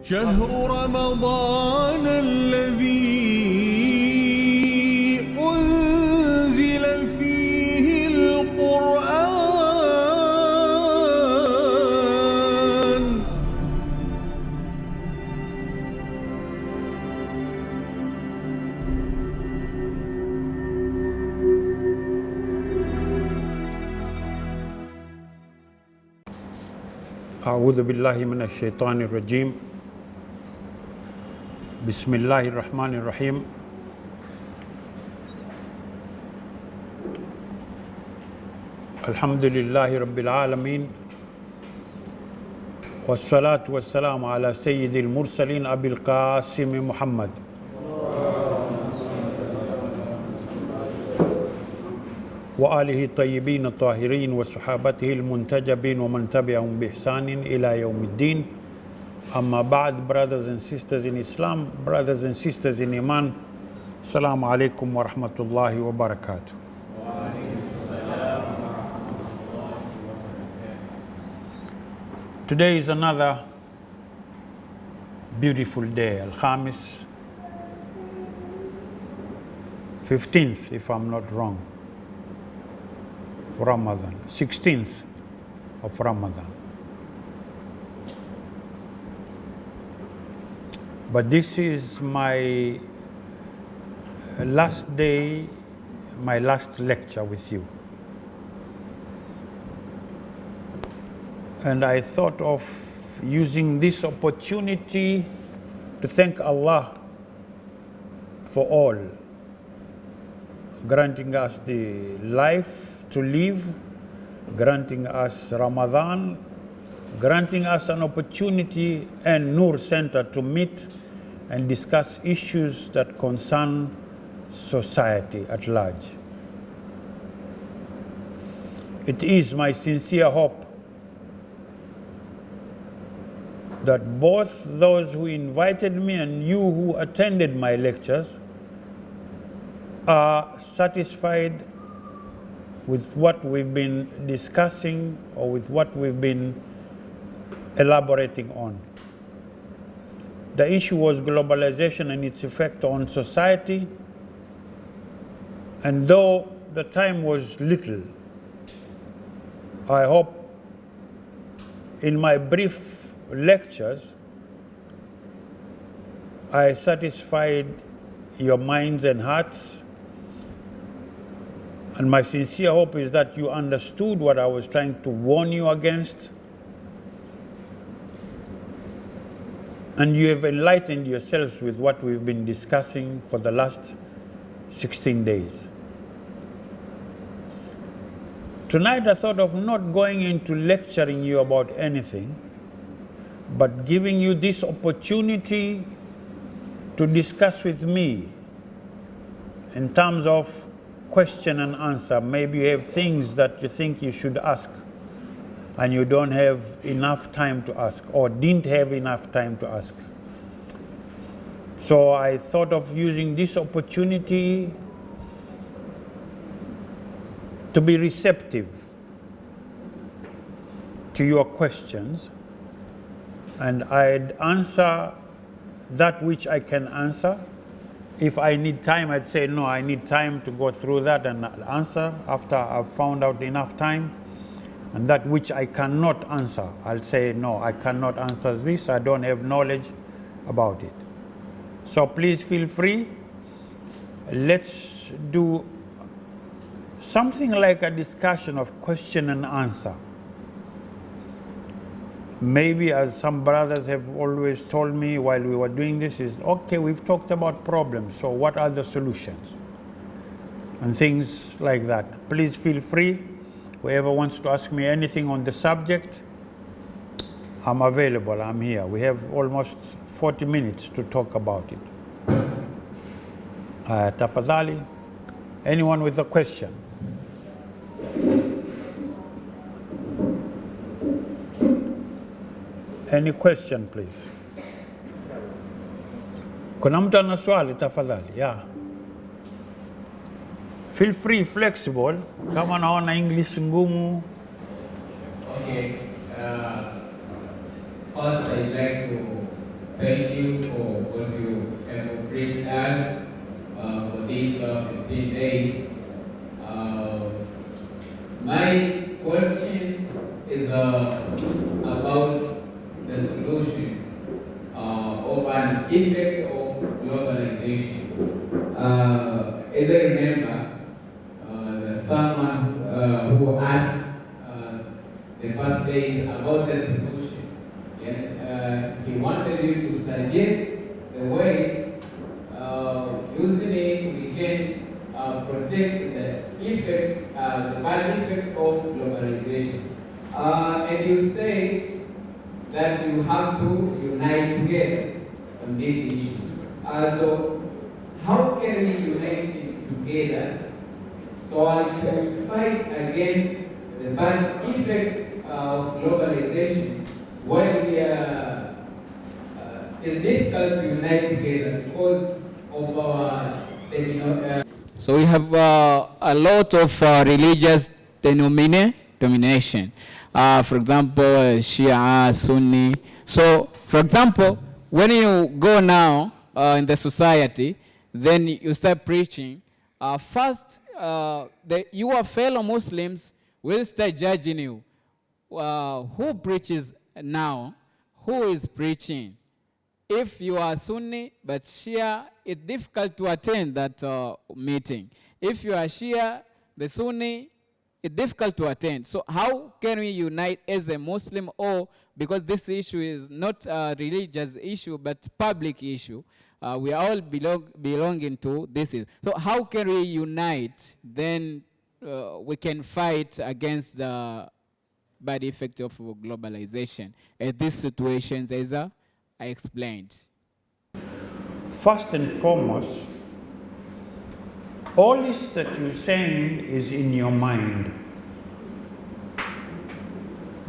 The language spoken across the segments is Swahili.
شهر رمضان الذي أنزل فيه القرآن أعوذ بالله من الشيطان الرجيم بسم الله الرحمن الرحيم الحمد لله رب العالمين والصلاة والسلام على سيد المرسلين أبي القاسم محمد وآله الطيبين الطاهرين وصحابته المنتجبين ومن تبعهم بإحسان إلى يوم الدين. Amma ba'd, brothers and sisters in Islam, brothers and sisters in Iman, Assalamu alaikum wa rahmatullahi wa barakatuh. Today is another beautiful day, Al-Khamis, 15th, if I'm not wrong, of Ramadan, 16th of Ramadan. But this is my last day, my last lecture with you. And I thought of using this opportunity to thank Allah for all, granting us the life to live, granting us Ramadan, granting us an opportunity and Nur Center to meet and discuss issues that concern society at large. It is my sincere hope that both those who invited me and you who attended my lectures are satisfied with what we've been discussing or with what we've been elaborating on. The issue was globalization and its effect on society, and though the time was little, I hope in my brief lectures I satisfied your minds and hearts, and my sincere hope is that you understood what I was trying to warn you against, and you have enlightened yourselves with what we've been discussing for the last 16 days. Tonight I thought of not going into lecturing you about anything, but giving you this opportunity to discuss with me in terms of question and answer. Maybe you have things that you think you should ask and you don't have enough time to ask, or didn't have enough time to ask. So I thought of using this opportunity to be receptive to your questions, and I'd answer that which I can answer. If I need time, I'd say, no, I need time to go through that and answer after I've found out enough time. And that which I cannot answer, I'll say, no, I cannot answer this, I don't have knowledge about it. So please feel free. Let's do something like a discussion of question and answer. Maybe, as some brothers have always told me while we were doing this, is, okay, we've talked about problems, so what are the solutions? And things like that. Please feel free. Whoever wants to ask me anything on the subject, I'm available, I'm here. We have almost 40 minutes to talk about it. Tafadhali, anyone with a question? Any question, please? Kuna mtu ana swali, tafadhali? Yeah. Feel free, flexible. Kama naona English ngumu. Okay. First, I'd like to Thank you for what you have preached us for these 15 days. Uh, my questions is about the solutions of an effect of globalization. As I remember, someone who asked the past days about the solutions. Yeah? He wanted you to suggest the ways using it we can protect the effects, the bad effects of globalization. And you said that you have to unite together on these issues. So how can we unite together so as to fight against the bad effects of globalization when we are, it's difficult to unite together because of our so we have a lot of religious denomination. For example, Shia, Sunni. So, for example, when you go now in the society, then you start preaching. First, your fellow Muslims will start judging you. Who preaches now? Who is preaching? If you are Sunni but Shia, it's difficult to attend that meeting. If you are Shia, the Sunni, it's difficult to attend. So how can we unite as a Muslim? Or because this issue is not a religious issue but public issue, we are all belonging to this issue. So how can we unite? Then we can fight against the bad effect of globalization. And these situations, as I explained. First and foremost, all this that you're saying is in your mind.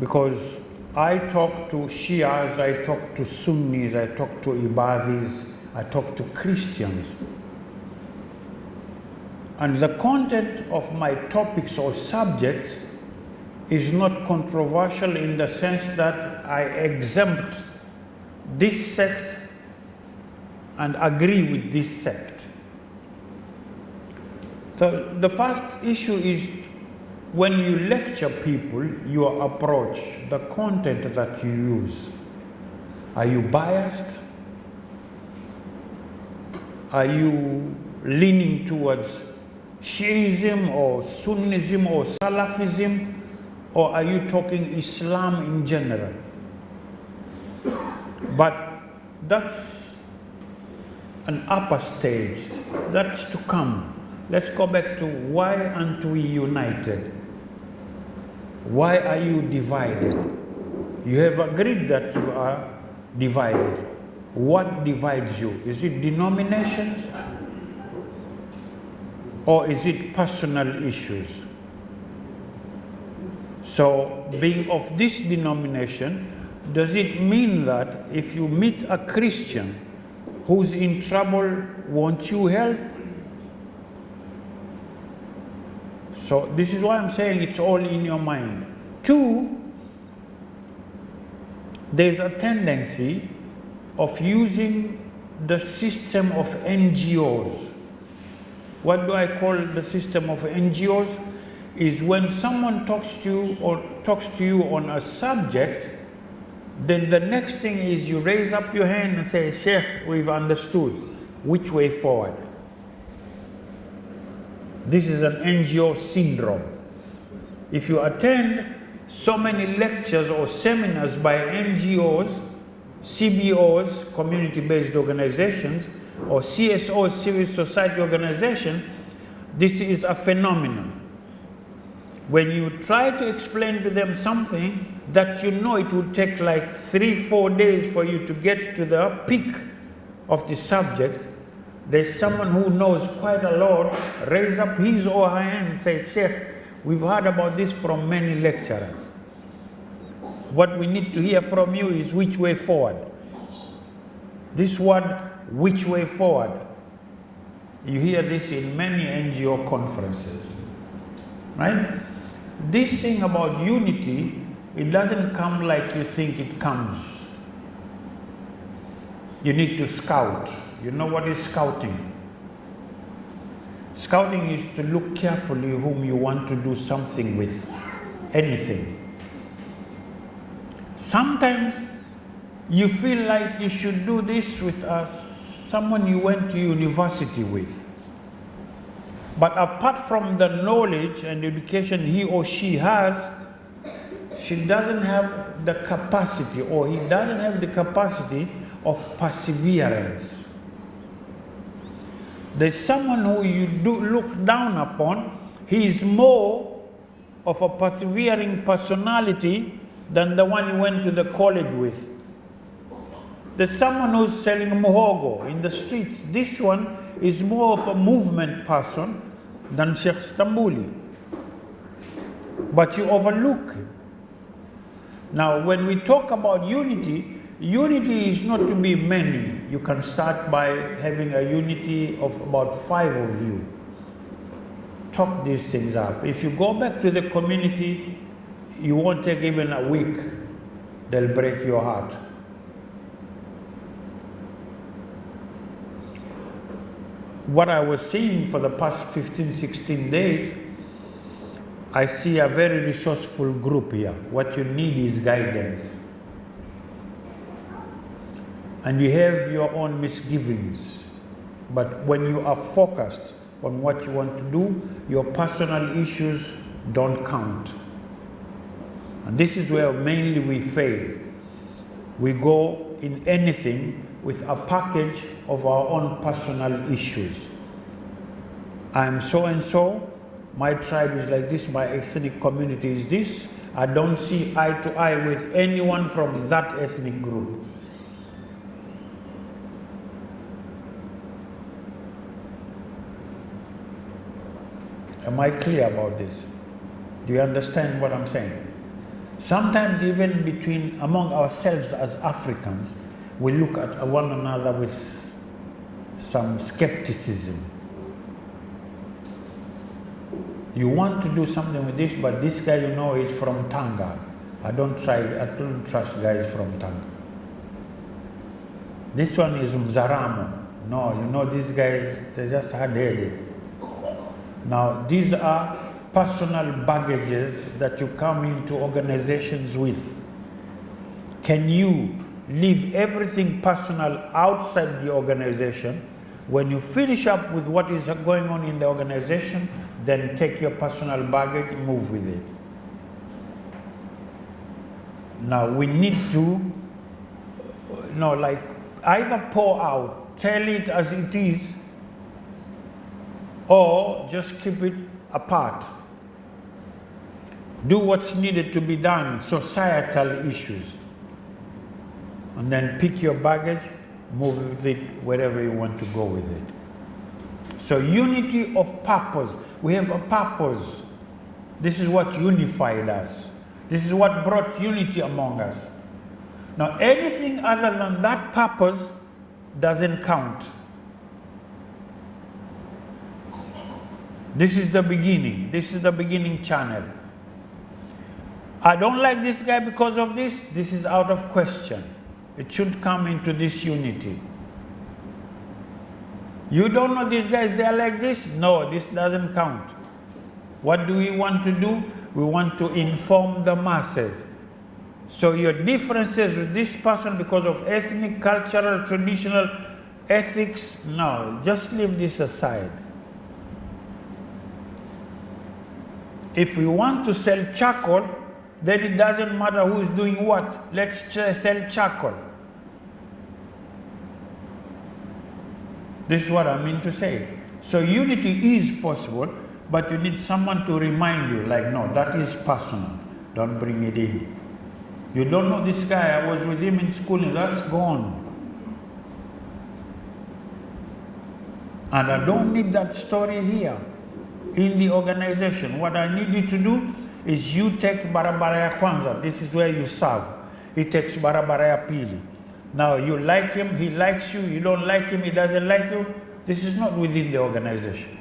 Because I talk to Shias, I talk to Sunnis, I talk to Ibadis, I talk to Christians. And the content of my topics or subjects is not controversial in the sense that I exempt this sect and agree with this sect. So the first issue is when you lecture people, your approach, the content that you use. Are you biased? Are you leaning towards Shiism or Sunnism or Salafism? Or are you talking Islam in general? But that's an upper stage. That's to come. Let's go back to why aren't we united? Why are you divided? You have agreed that you are divided. What divides you? Is it denominations? Or is it personal issues? So, being of this denomination, does it mean that if you meet a Christian who's in trouble, won't you help? So this is why I'm saying it's all in your mind. Two, there's a tendency of using the system of NGOs. What do I call the system of NGOs? Is when someone talks to you on a subject, then the next thing is you raise up your hand and say, Sheikh, we've understood. Which way forward? This is an NGO syndrome. If you attend so many lectures or seminars by NGOs, CBOs, community-based organizations, or CSOs, civil society organization, this is a phenomenon. When you try to explain to them something that you know it will take like 3-4 days for you to get to the peak of the subject, there's someone who knows quite a lot, raise up his or her hand and say, Sheikh, we've heard about this from many lecturers. What we need to hear from you is which way forward. This word, which way forward, you hear this in many NGO conferences, right? This thing about unity, it doesn't come like you think it comes. You need to scout. You know what is scouting? Scouting is to look carefully whom you want to do something with, anything. Sometimes you feel like you should do this with someone you went to university with. But apart from the knowledge and education he or she has, she doesn't have the capacity, or he doesn't have the capacity of perseverance. There's someone who you do look down upon. He is more of a persevering personality than the one you went to the college with. There's someone who's selling muhogo in the streets. This one is more of a movement person than Sheikh Stambuli. But you overlook him. Now, when we talk about unity, unity is not to be many. You can start by having a unity of about 5 of you. Talk these things up. If you go back to the community, you won't take even a week. They'll break your heart. What I was seeing for the past 15, 16 days, I see a very resourceful group here. What you need is guidance. And you have your own misgivings. But when you are focused on what you want to do, your personal issues don't count. And this is where mainly we fail. We go in anything with a package of our own personal issues. I am so and so, my tribe is like this, my ethnic community is this. I don't see eye to eye with anyone from that ethnic group. Am I clear about this? Do you understand what I'm saying? Sometimes even among ourselves as Africans, we look at one another with some skepticism. You want to do something with this, but this guy you know is from Tanga. I don't trust guys from Tanga. This one is Mzaramo. No, you know these guys, they're just hard-headed. Now, these are personal baggages that you come into organizations with. Can you leave everything personal outside the organization? When you finish up with what is going on in the organization, then take your personal baggage and move with it. Now, we need to, either pour out, tell it as it is, or just keep it apart. Do what's needed to be done, societal issues. And then pick your baggage, move with it wherever you want to go with it. So unity of purpose. We have a purpose. This is what unified us. This is what brought unity among us. Now anything other than that purpose doesn't count. This is the beginning. This is the beginning channel. I don't like this guy because of this. This is out of question. It should come into this unity. You don't know these guys, they are like this? No, this doesn't count. What do we want to do? We want to inform the masses. So your differences with this person because of ethnic, cultural, traditional, ethics, no, just leave this aside. If we want to sell charcoal, then it doesn't matter who is doing what. Let's sell charcoal. This is what I mean to say. So unity is possible, but you need someone to remind you, like, no, that is personal. Don't bring it in. You don't know this guy, I was with him in school, that's gone. And I don't need that story here in the organization. What I need you to do is you take barabara ya kwanza. This is where you serve. He takes barabara ya pili. Now you like him, he likes you. You don't like him, he doesn't like you. This is not within the organization.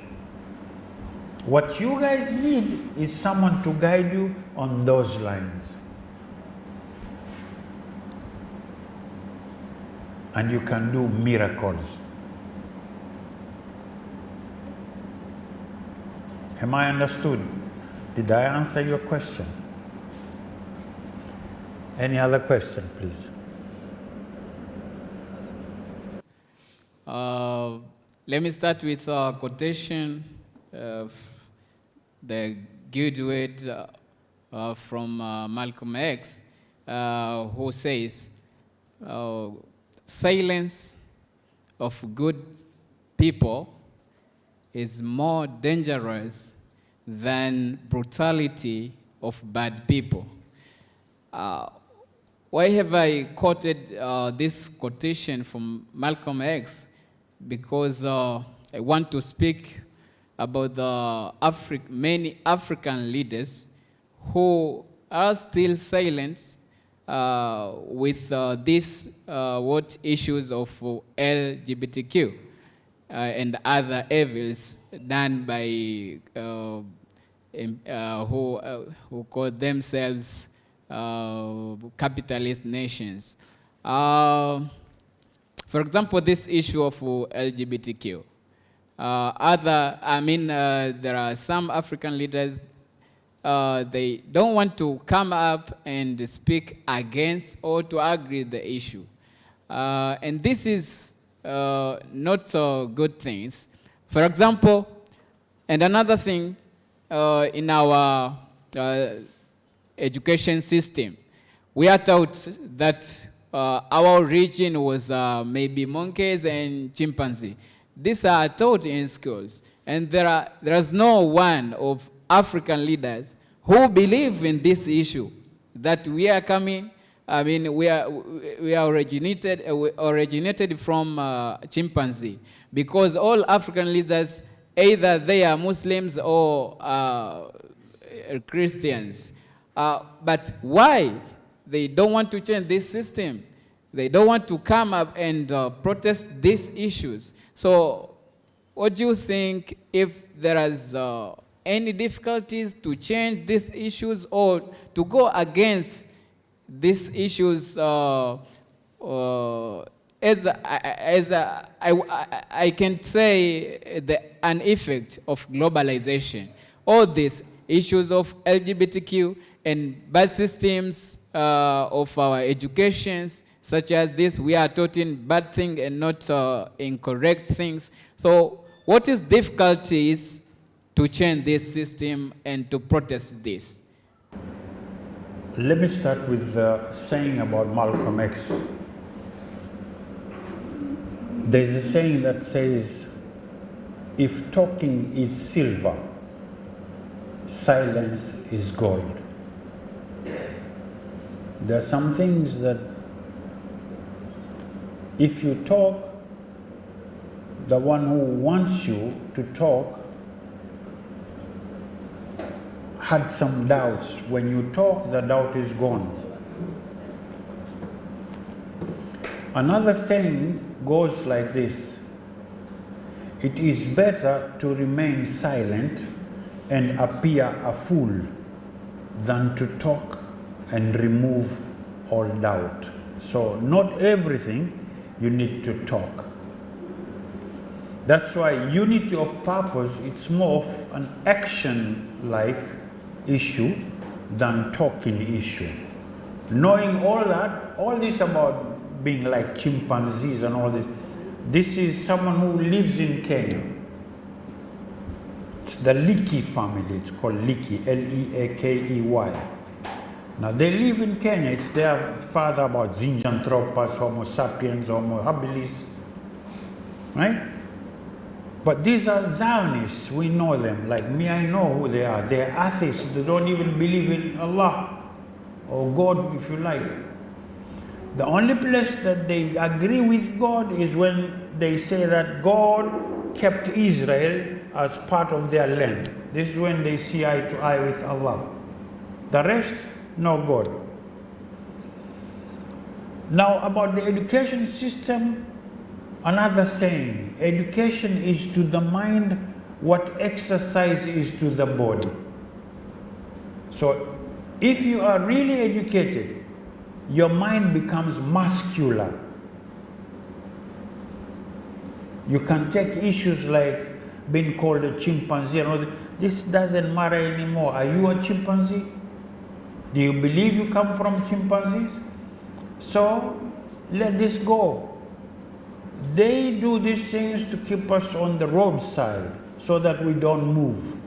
What you guys need is someone to guide you on those lines. and you can do miracles. Am I understood? Did I answer your question? Any other question, please? Let me start with a quotation of the good word from Malcolm X, who says, silence of good people is more dangerous than brutality of bad people. Why have I quoted this quotation from Malcolm X? Because I want to speak about the many African leaders who are still silent with these issues of LGBTQ and other evils done by who call themselves capitalist nations. For example, this issue of LGBTQ. There are some African leaders, they don't want to come up and speak against or to agree with the issue. And this is not good things. For example, and another thing in our education system, we are taught that our origin was maybe monkeys and chimpanzee. These are taught in schools, and there's no one of African leaders who believe in this issue that we are coming. We are originated from chimpanzee, because all African leaders, either they are Muslims or Christians. But why they don't want to change this system? They don't want to come up and protest these issues. So what do you think, if there is any difficulties to change these issues or to go against these issues I can say an effect of globalization? All these issues of LGBTQ and bad systems of our educations, such as this, we are taught in bad things and not incorrect things. So what is difficulties to change this system and to protest this? Let me start with the saying about Malcolm X. There's a saying that says, if talking is silver, silence is gold. There are some things that if you talk, the one who wants you to talk had some doubts. When you talk, the doubt is gone. Another saying goes like this: it is better to remain silent and appear a fool than to talk and remove all doubt. So not everything you need to talk. That's why unity of purpose, it's more of an action-like issue than talking issue. Knowing all that, all this about being like chimpanzees and all this, this is someone who lives in Kenya. It's the Leakey family, it's called Leakey, L-E-A-K-E-Y. Now they live in Kenya, it's their father about Zinjanthropus, Homo sapiens, Homo habilis, right? But these are Zionists, we know them, like me, I know who they are. They're atheists, they don't even believe in Allah, or God if you like. The only place that they agree with God is when they say that God kept Israel as part of their land. This is when they see eye to eye with Allah. The rest, no God. Now about the education system, another saying, education is to the mind what exercise is to the body. So if you are really educated, your mind becomes muscular. You can take issues like being called a chimpanzee and all that. This doesn't matter anymore. Are you a chimpanzee? Do you believe you come from chimpanzees? So let this go. They do these things to keep us on the roadside so that we don't move.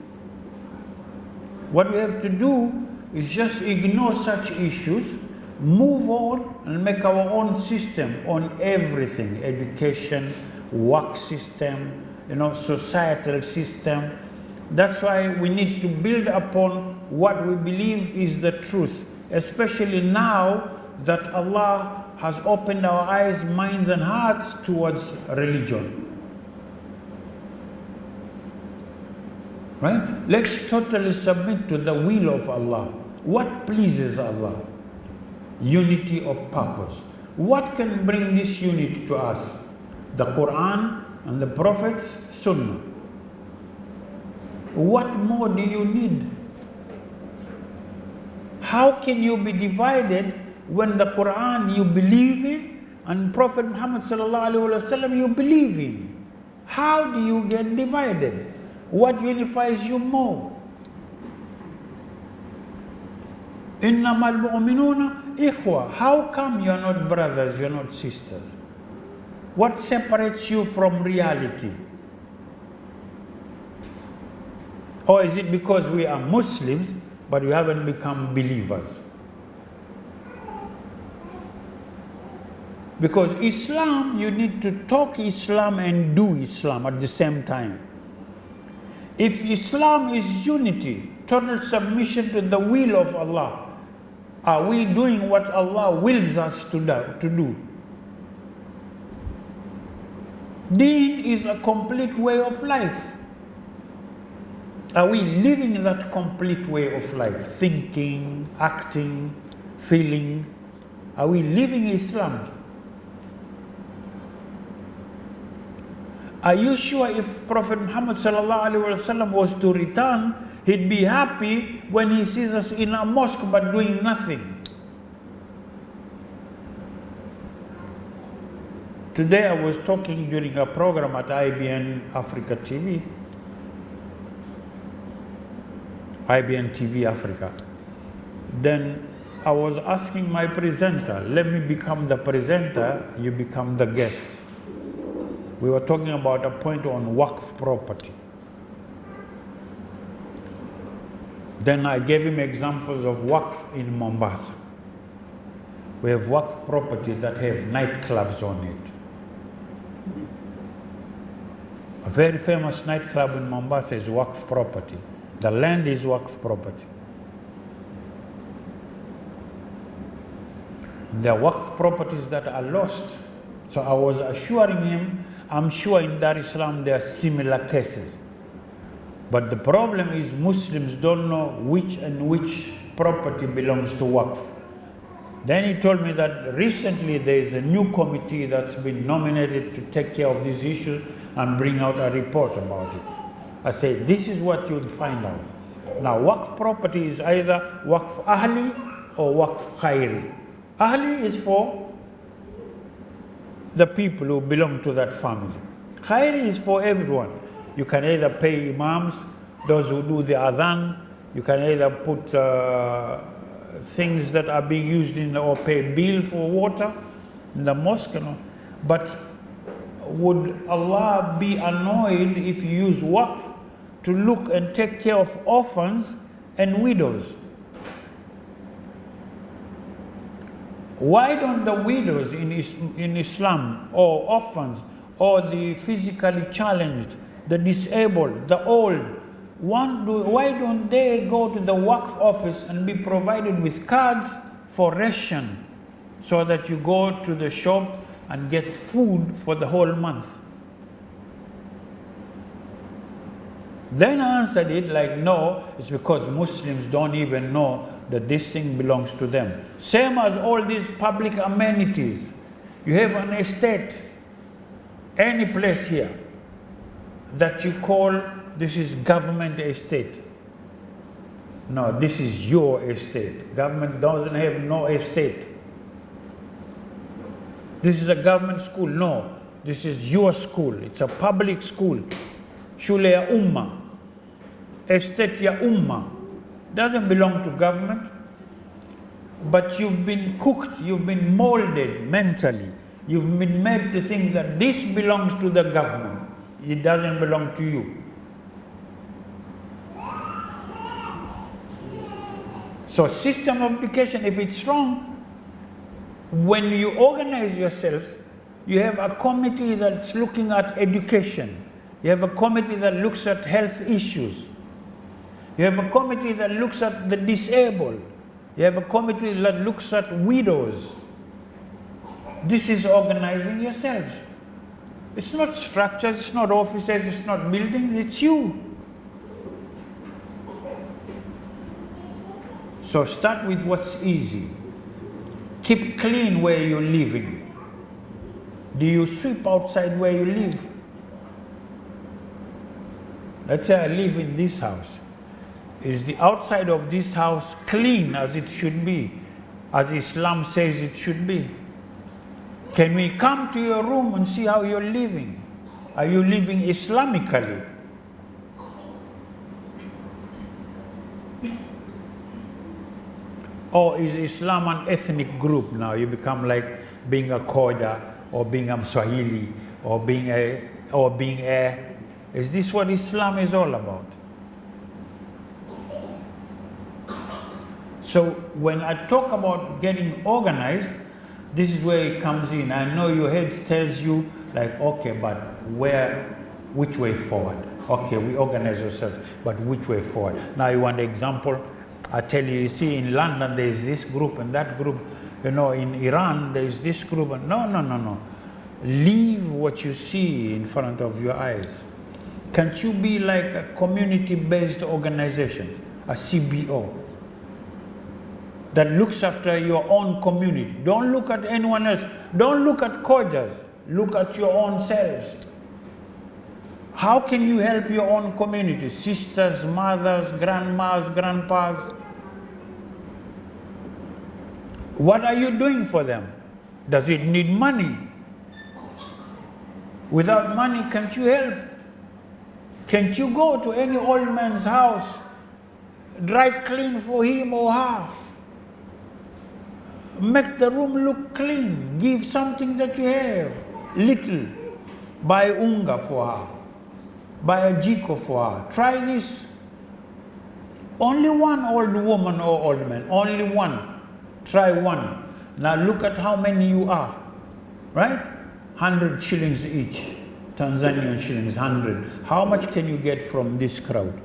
What we have to do is just ignore such issues, move on, and make our own system on everything: education, work system, societal system. That's why we need to build upon what we believe is the truth, especially now that Allah has opened our eyes, minds, and hearts towards religion. Right? Let's totally submit to the will of Allah. What pleases Allah? Unity of purpose. What can bring this unity to us? The Quran and the Prophet's Sunnah. What more do you need? How can you be divided when the Quran you believe in and Prophet Muhammad sallallahu alaihi wasallam you believe in? How do you get divided? What unifies you more? Innamal mu'minuna ikhwa. How come you're not brothers, you're not sisters? What separates you from reality? Or is it because we are Muslims but we haven't become believers? Because Islam, you need to talk Islam and do Islam at the same time. If Islam is unity, total submission to the will of Allah, are we doing what Allah wills us to do? Deen is a complete way of life. Are we living that complete way of life? Thinking, acting, feeling. Are we living Islam? Are you sure if Prophet Muhammad sallallahu alaihi wasallam was to return, he'd be happy when he sees us in a mosque but doing nothing? Today I was talking during a program at IBN Africa TV, IBN TV Africa. Then I was asking my presenter, let me become the presenter, you become the guest. We were talking about a point on waqf property. Then I gave him examples of waqf in Mombasa. We have waqf property that have nightclubs on it. A very famous nightclub in Mombasa is waqf property. The land is waqf property. There are waqf properties that are lost. So I was assuring him, I'm sure in Dar es Salaam there are similar cases. But the problem is Muslims don't know which property belongs to Waqf. Then he told me that recently there is a new committee that's been nominated to take care of these issues and bring out a report about it. I said, this is what you'll find out. Now, Waqf property is either Waqf Ahli or Waqf Khairi. Ahli is for the people who belong to that family. Khairi is for everyone. You can either pay imams, those who do the adhan, you can either put things that are being used or pay bill for water in the mosque. But would Allah be annoyed if you use waqf to look and take care of orphans and widows? Why don't the widows in Islam, or orphans, or the physically challenged, the disabled, the old, why don't they go to the Waqf office and be provided with cards for ration so that you go to the shop and get food for the whole month? Then I answered it like, no, it's because Muslims don't even know that this thing belongs to them. Same as all these public amenities. You have an estate, any place here, that you call this is government estate. No, this is your estate. Government doesn't have no estate. This is a government school. No, This is your school. It's a public school. Shule ya Umma. Estate ya Umma. Doesn't belong to government. But you've been cooked, you've been molded mentally. You've been made to think that this belongs to the government. It doesn't belong to you. So system of education, if it's wrong, when you organize yourselves, you have a committee that's looking at education. You have a committee that looks at health issues. You have a committee that looks at the disabled. You have a committee that looks at widows. This is organizing yourselves. It's not structures, it's not offices, it's not buildings, it's you. So start with what's easy. Keep clean where you're living. Do you sweep outside where you live? Let's say I live in this house. Is the outside of this house clean as it should be, as Islam says it should be? Can we come to your room and see how you're living? Are you living Islamically? Or is Islam an ethnic group now? You become like being a Khoja or being a Swahili or being a. Is this what Islam is all about? So when I talk about getting organized, this is where it comes in. I know your head tells you like, okay, but which way forward? Okay, we organize ourselves, but which way forward? Now you want an example? I tell you, you see in London there's this group and that group, in Iran there's this group. And no. Leave what you see in front of your eyes. Can't you be like a community-based organization, a CBO, that looks after your own community? Don't look at anyone else. Don't look at Khojas. Look at your own selves. How can you help your own community? Sisters, mothers, grandmas, grandpas. What are you doing for them? Does it need money? Without money, can't you help? Can't you go to any old man's house, dry clean for him or her? Make the room look clean. Give something that you have, little. Buy unga for her. Buy a jiko for her. Try this. Only one old woman or old man. Only one. Try one. Now look at how many you are. Right? 100 shillings each. Tanzanian shillings, 100. How much can you get from this crowd?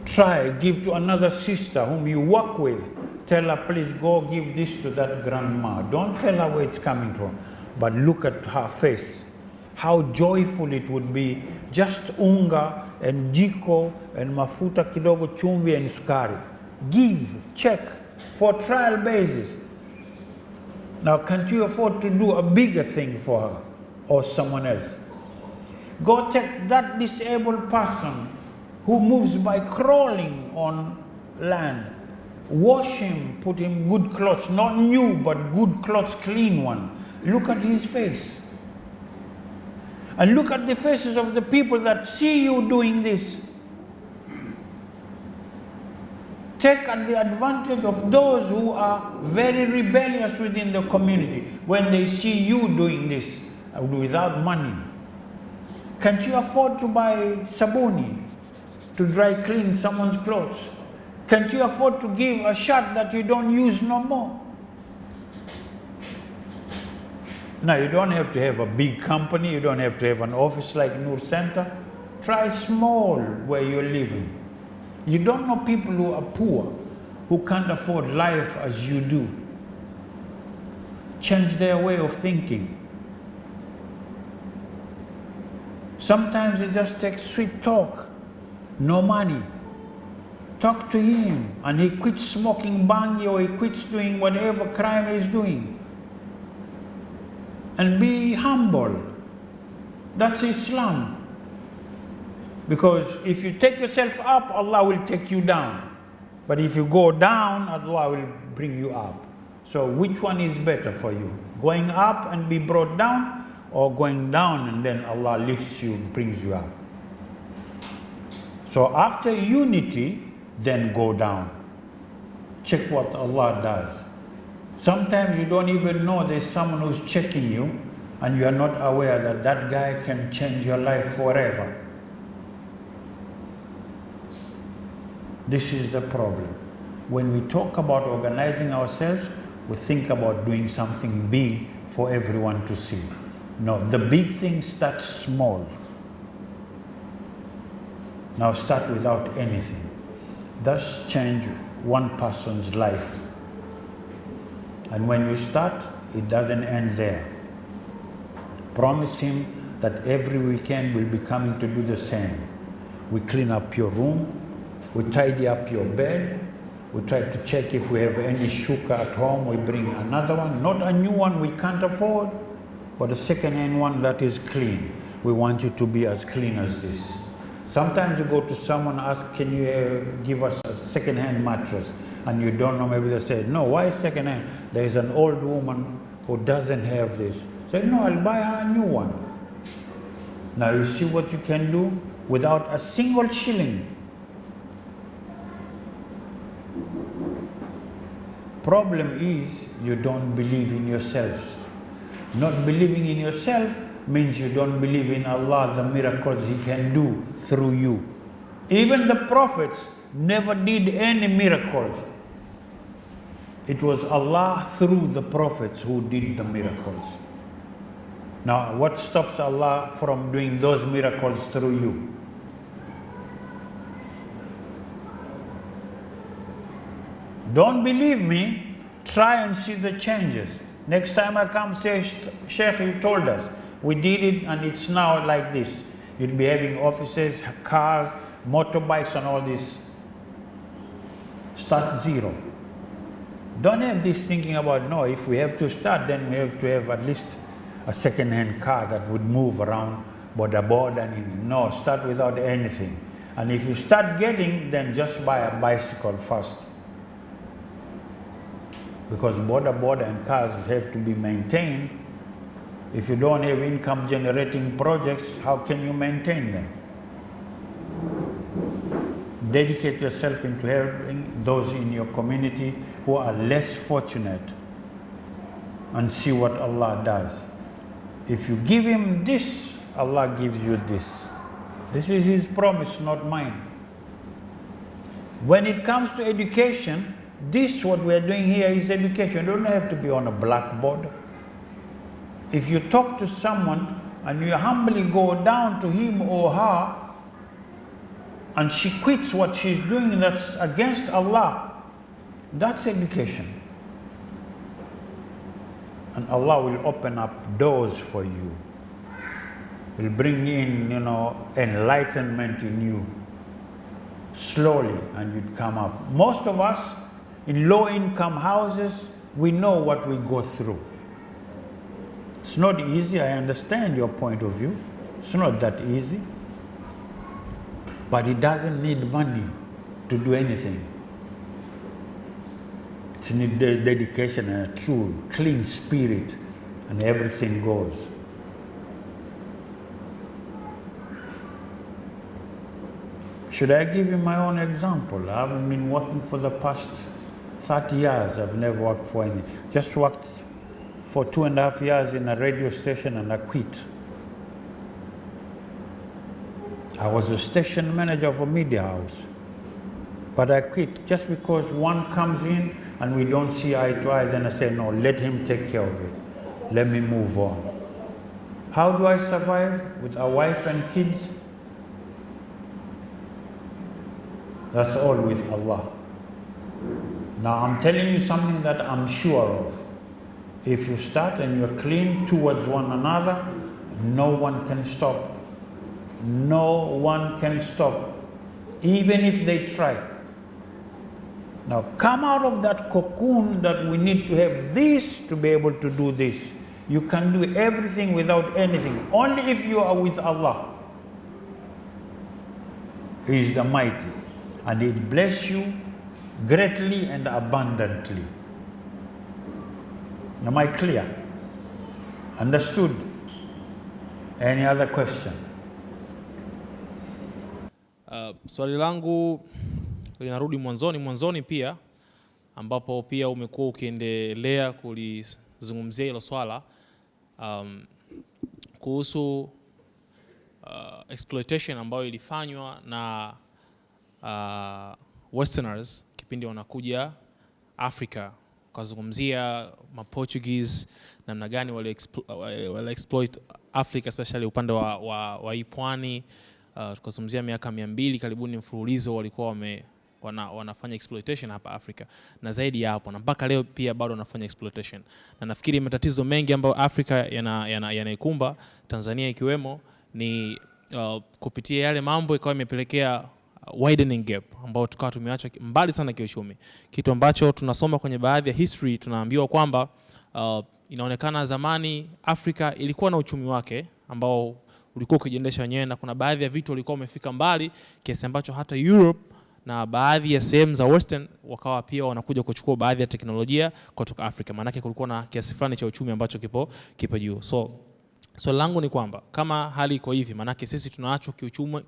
Try, give to another sister whom you work with. Tell her, please go give this to that grandma. Don't tell her where it's coming from. But look at her face. How joyful it would be. Just unga and jiko and mafuta kidogo chumvi and sukari. Give, check, for trial basis. Now, can't you afford to do a bigger thing for her or someone else? Go take that disabled person who moves by crawling on land. Wash him, put him good clothes, not new, but good clothes, clean one. Look at his face. And look at the faces of the people that see you doing this. Take the advantage of those who are very rebellious within the community when they see you doing this without money. Can't you afford to buy sabuni to dry clean someone's clothes? Can't you afford to give a shirt that you don't use no more? Now, you don't have to have a big company. You don't have to have an office like Noor Center. Try small where you're living. You don't know people who are poor, who can't afford life as you do. Change their way of thinking. Sometimes it just takes sweet talk, no money. Talk to him and he quits smoking bangi or he quits doing whatever crime he's doing. And be humble. That's Islam. Because if you take yourself up, Allah will take you down. But if you go down, Allah will bring you up. So which one is better for you? going up and be brought down, or going down and then Allah lifts you and brings you up. So after unity, then go down. Check what Allah does. Sometimes you don't even know there's someone who's checking you, and you are not aware that that guy can change your life forever. This is the problem. When we talk about organizing ourselves, we think about doing something big for everyone to see. No, the big thing starts small. Now start without anything. Thus change one person's life. And when you start, it doesn't end there. Promise him that every weekend we'll be coming to do the same. We clean up your room, we tidy up your bed, we try to check if we have any shuka at home, we bring another one, not a new one we can't afford, but a second-hand one that is clean. We want you to be as clean as this. Sometimes you go to someone, ask, can you give us a second-hand mattress? And you don't know, maybe they say, no, why second-hand? There is an old woman who doesn't have this. Say, no, I'll buy her a new one. Now you see what you can do without a single shilling. Problem is, you don't believe in yourselves. Not believing in yourself means you don't believe in Allah, the miracles He can do through you. Even the prophets never did any miracles. It was Allah through the prophets who did the miracles. Now, what stops Allah from doing those miracles through you? Don't believe me, try and see the changes. Next time I come, say, Sheikh, you told us. We did it and it's now like this. You'll be having offices, cars, motorbikes and all this. Start zero. Don't have this thinking about, no, if we have to start, then we have to have at least a second-hand car that would move around border. No, start without anything. And if you start getting, then just buy a bicycle first. Because border and cars have to be maintained. If you don't have income generating projects, how can you maintain them? Dedicate yourself into helping those in your community who are less fortunate and see what Allah does. If you give him this, Allah gives you this. This is His promise, not mine. When it comes to education, this, what we are doing here, is education. You don't have to be on a blackboard. If you talk to someone and you humbly go down to him or her and she quits what she's doing that's against Allah, that's education. And Allah will open up doors for you. Will bring in, enlightenment in you. Slowly, and you'd come up. Most of us in low-income houses, we know what we go through. It's not easy. I understand your point of view. It's not that easy. But it doesn't need money to do anything. It needs dedication and a true, clean spirit, and everything goes. Should I give you my own example? I haven't been working for the past 30 years. I've never worked for anything. Just worked for 2.5 years in a radio station and I quit. I was a station manager of a media house. But I quit just because one comes in and we don't see eye to eye. Then I say, no, let him take care of it. Let me move on. How do I survive with a wife and kids? That's all with Allah. Now I'm telling you something that I'm sure of. If you start and you're clean towards one another, no one can stop. No one can stop, even if they try. Now come out of that cocoon that we need to have this to be able to do this. You can do everything without anything, only if you are with Allah. He is the mighty, and He bless you greatly and abundantly. Am I clear? Understood? Any other question? Swali langu linarudi mwanzoni pia, ambapo pia umekuwa ukiendelea kulizungumzia hilo swala kuhusu exploitation ambayo ilifanywa na westerners kipindi wanakuja Africa. Kuzungumzia Portuguese namna gani wale exploit Africa, especially upande wa hii pwani. Tukazungumzia miaka 200 karibuni mfululizo walikuwa wanafanya exploitation hapa Afrika, na zaidi ya hapo, na mpaka leo pia bado wanafanya exploitation. Na nafikiri matatizo mengi ambayo Afrika yanaikumba, Tanzania ikiwemo, ni kupitia yale mambo ikawa imepelekea widening gap ambao tukawa tumeacha mbali sana kiuchumi. Kitu ambacho tunasoma kwenye baadhi ya history, tunaambiwa kwamba inaonekana zamani Afrika ilikuwa na uchumi wake ambao ulikuwa ukijiendesha wenyewe, na kuna baadhi ya vitu walikuwa wamefika mbali kiasi ambacho hata Europe na baadhi ya sehemu za western wakawa pia wanakuja kuchukua baadhi ya teknolojia kutoka Afrika. Maana yake kulikuwa na kiasi fulani cha uchumi ambacho kipo juu. So langu ni kwamba kama hali iko hivi, maana yake sisi tunaachwa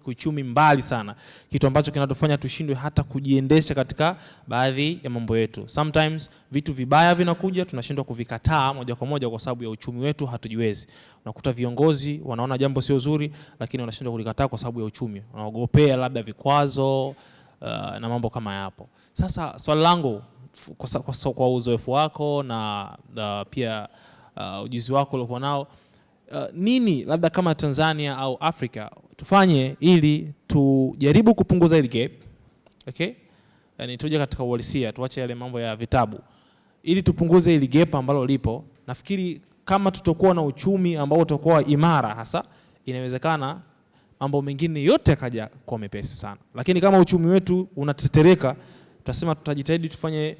kiuchumi mbali sana, kitu ambacho kinatufanya tushindwe hata kujiendesha katika baadhi ya mambo yetu. Sometimes vitu vibaya vinakuja, tunashindwa kuvikataa moja kwa moja kwa sababu ya uchumi wetu hatujiwezi. Unakuta viongozi wanaona jambo sio zuri, lakini wanashindwa kulikataa kwa sababu ya uchumi. Wanaogopea labda vikwazo na mambo kama yapo. Sasa swali langu kwa uzoefu wako na pia ujuzi wako uliokuwa nao, nini labda kama Tanzania au Afrika tufanye ili tujaribu kupunguza ile gap, okay? Yani tuje katika uhalisia, tuache yale mambo ya vitabu, ili tupunguze ile gap ambalo lipo. Nafikiri kama tutakuwa na uchumi ambao utakuwa imara, hasa inawezekana mambo mengine yote yakaja kwa mepesi sana. Lakini kama uchumi wetu unatetereka, tutasema tutajitahidi tufanye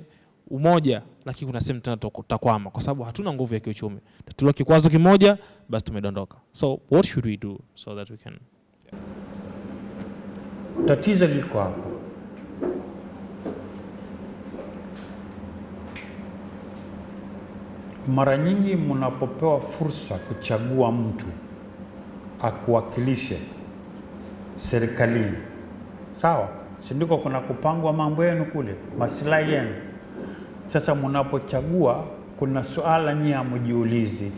umoja, lakini kuna sehemu tena tutakwama kwa sababu hatuna nguvu ya kiuchumi. Tutulio kikwazo kimoja basi tumedondoka. So what should we do so that we can Tatizo liko hapo. Mara nyingi mnapopewa fursa kuchagua mtu akuwakilishe serikalini, sawa? Si ndiko kuna kupangwa mambo yenu kule, maslahi yenu. Sasa mnapochagua, kuna suala nyinyi hamjiulizi,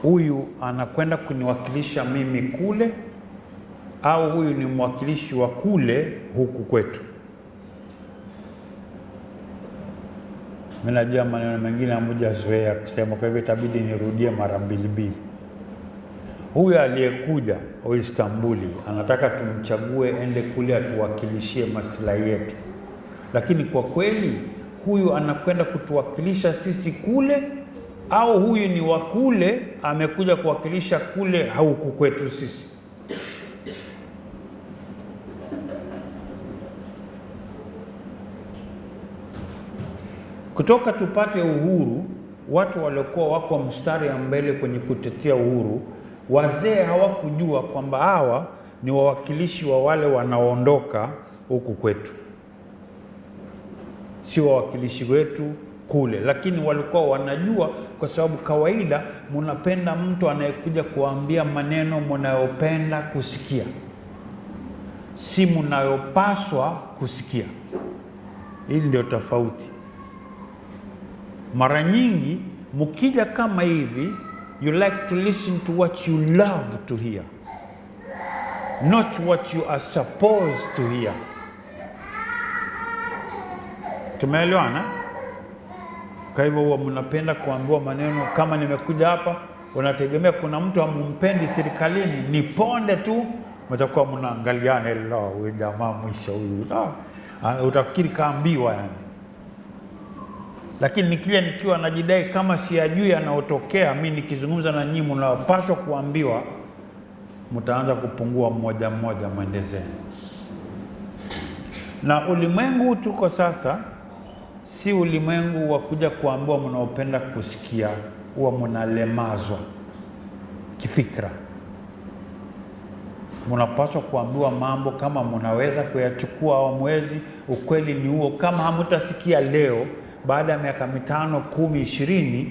huyu anakwenda kuniwakilisha mimi kule au huyu ni mwakilishi wa kule huku kwetu? Mimi najua maneno mengine hamjazoea kusema, kwa hivyo itabidi nirudie mara mbili. Huyu aliyekuja wa Stambuli anataka tumchague ende kule atuwakilishie maslahi yetu, lakini kwa kweli huyu anakwenda kutuwakilisha sisi kule au huyu ni wa kule amekuja kuwakilisha kule huku kwetu sisi? Kutoka tupate uhuru, watu waliokuwa wako mstari ya mbele kwenye kutetea uhuru, wazee hawakujua kwamba hawa ni wawakilishi wa wale wanaoondoka huku kwetu, si wawakilishi wetu kule. Lakini walikuwa wanajua, kwa sababu kawaida mnapenda mtu anayekuja kuambia maneno mnayopenda kusikia, si mnayopaswa kusikia. Hili ndio tofauti. Mara nyingi mkija kama hivi, you like to listen to what you love to hear, not what you are supposed to hear. Tumeelewana? Kwa hivyo huwa mnapenda kuambiwa maneno. Kama nimekuja hapa, unategemea kuna mtu amumpendi serikalini, niponde tu, mtakuwa mnaangaliana, huyu jamaa mwisho huyu, utafikiri kaambiwa yani. Lakini nikiwa najidai kama siyajui anaotokea, mimi nikizungumza na nyinyi mnapaswa kuambiwa, mtaanza kupungua mmoja mwendezeni. Na ulimwengu tuko sasa si ulimwengu wa kuja kuambiwa mnaopenda kusikia, huwa mnalemazwa kifikra. Mnapaswa kuambiwa mambo kama mnaweza kuyachukua au mwezi. Ukweli ni huo, kama hamtasikia leo, baada ya miaka 5, 10, 20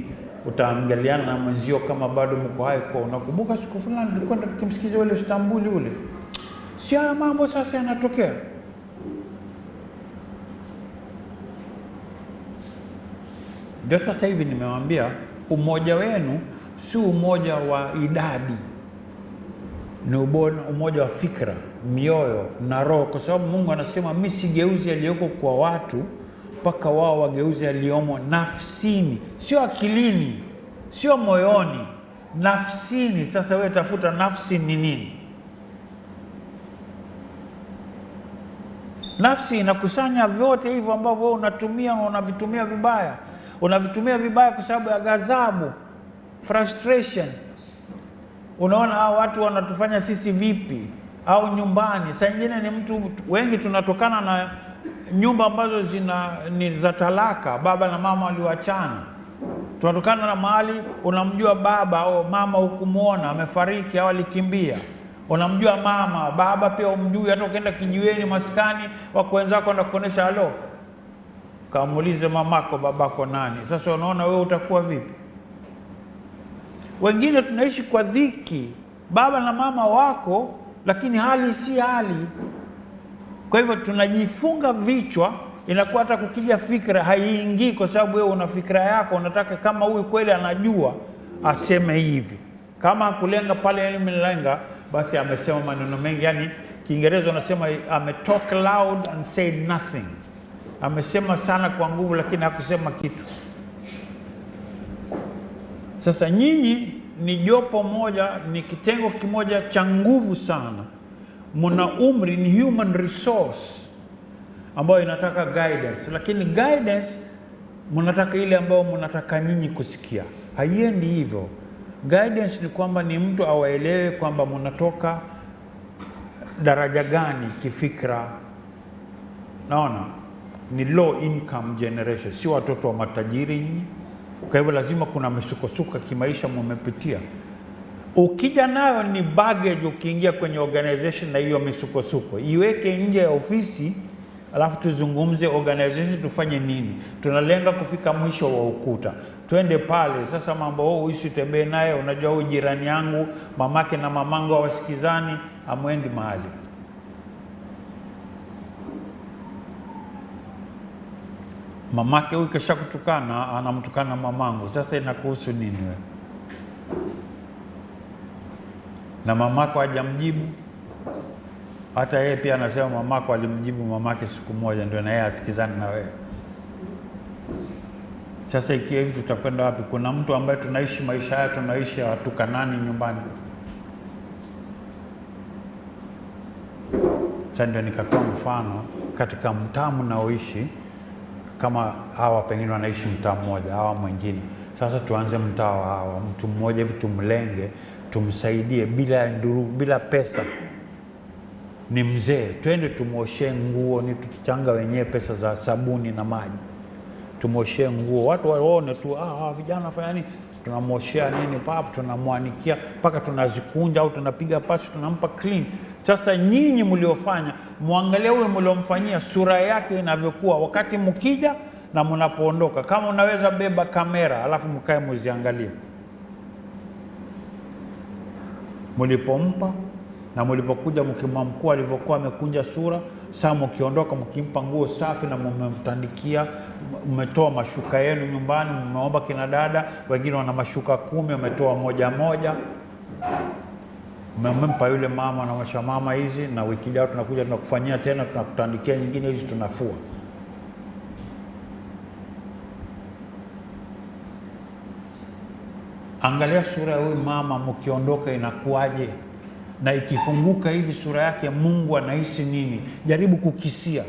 utaangaliana na mwenzio kama bado mko hai. Kwa unakumbuka siku fulani tulikwenda tukimsikiza ule Stambuli ule, si haya mambo sasa yanatokea. Ndio sasa hivi nimewaambia umoja wenu si umoja wa idadi, ni umoja wa fikra, mioyo na roho, kwa sababu Mungu anasema mimi sigeuzi yaliyoko kwa watu mpaka wao wageuze yaliyomo nafsini, sio akilini, sio moyoni, nafsini. Sasa wewe tafuta nafsi ni nini? Nafsi inakusanya vyote hivyo ambavyo wewe unatumia na unavitumia vibaya. Unavitumia vibaya kwa sababu ya ghadhabu, frustration. Unaona hao watu wanatufanya sisi vipi, au nyumbani. Saa nyingine ni mtu, wengi tunatokana na nyumba ambazo ni za talaka, baba na mama waliwachana. Tunatokana na mahali unamjua baba au mama hukumuona, amefariki au alikimbia. Unamjua mama, baba pia umjui, hata ukienda kijiweni maskani wako wenzako wanakuonesha halo, kamuulize mamako babako nani. Sasa unaona wewe utakuwa vipi? Wengine tunaishi kwa dhiki, baba na mama wako lakini hali si hali. Kwa hivyo tunajifunga vichwa, inakuwa hata kukija fikra haiingii, kwa sababu wewe una fikra yako, unataka kama huyu kweli anajua aseme hivi. Kama kulenga pale elimelenga, basi amesema maneno mengi. Yani Kiingereza wanasema ame talk loud and said nothing. Amesema sana kwa nguvu lakini hakusema kitu. Sasa nyinyi ni jopo moja, ni kitengo kimoja cha nguvu sana. Muna umri, ni human resource ambayo inataka guidance, lakini guidance mnataka ile ambayo mnataka nyinyi kusikia. Haiendi hivyo. Guidance ni kwamba ni mtu awaelewe kwamba mnatoka daraja gani kifikra. Naona ni low income generation, si watoto wa matajiri nyinyi. Kwa hivyo lazima kuna misukosuko kimaisha mmepitia. Ukija nayo ni baggage ukiingia kwenye organization na hiyo misukosuko. Iweke nje ya ofisi, alafu tuzungumze organization tufanye nini. Tunalenga kufika mwisho wa ukuta. Twende pale. Sasa mambo huu usitembee naye, unajua huyu jirani yangu, mamake na mamangu hawasikizani, amwendi mahali. Mamake huyu kisha kutukana, anamtukana mamangu. Sasa inakuhusu nini wewe? Na mamako hajamjibu. Hata yeye pia anasema mamako alimjibu mamake siku moja, ndio na yeye asikizane na wewe. Sasa ikiwa hivi tutakwenda wapi? Kuna mtu ambaye tunaishi maisha haya, tunaishi watukanani nyumbani. Sasa ndio nikatoa mfano katika mtaa mnaoishi, kama hawa pengine wanaishi mtaa mmoja, hawa mwingine. Sasa tuanze mtaa wa hawa, mtu mmoja hivi tumlenge, tumsaidie bila nduru, bila pesa. Ni mzee, twende tumuoshe nguo, ni tuchanga wenyewe pesa za sabuni na maji. Tumuoshe nguo, watu waone tu vijana wanafanya nini, tunamuoshea nini papo, tunamwanikia mpaka tunazikunja au tunapiga pasi, tunampa clean. Sasa nyinyi mliofanya, muangalie huyo mliomfanyia sura yake inavyokuwa wakati mkija na mnapoondoka. Kama unaweza beba kamera alafu mkae muziangalie mlipompa na mlipokuja, mkimwa mkuu alivyokuwa amekunja sura. Sasa mkiondoka mkimpa nguo safi na mmemtandikia, mmetoa mashuka yenu nyumbani, mmeomba kina dada wengine wana mashuka 10, umetoa moja moja, mmempa yule mama na masha mama hizi, na wiki ijayo tunakuja tunakufanyia tena, tunakutandikia nyingine hizi, tunafua. Angalia sura ya huyu mama mkiondoka inakuaje, na ikifunguka hivi sura yake Mungu anahisi nini? Jaribu kukisia.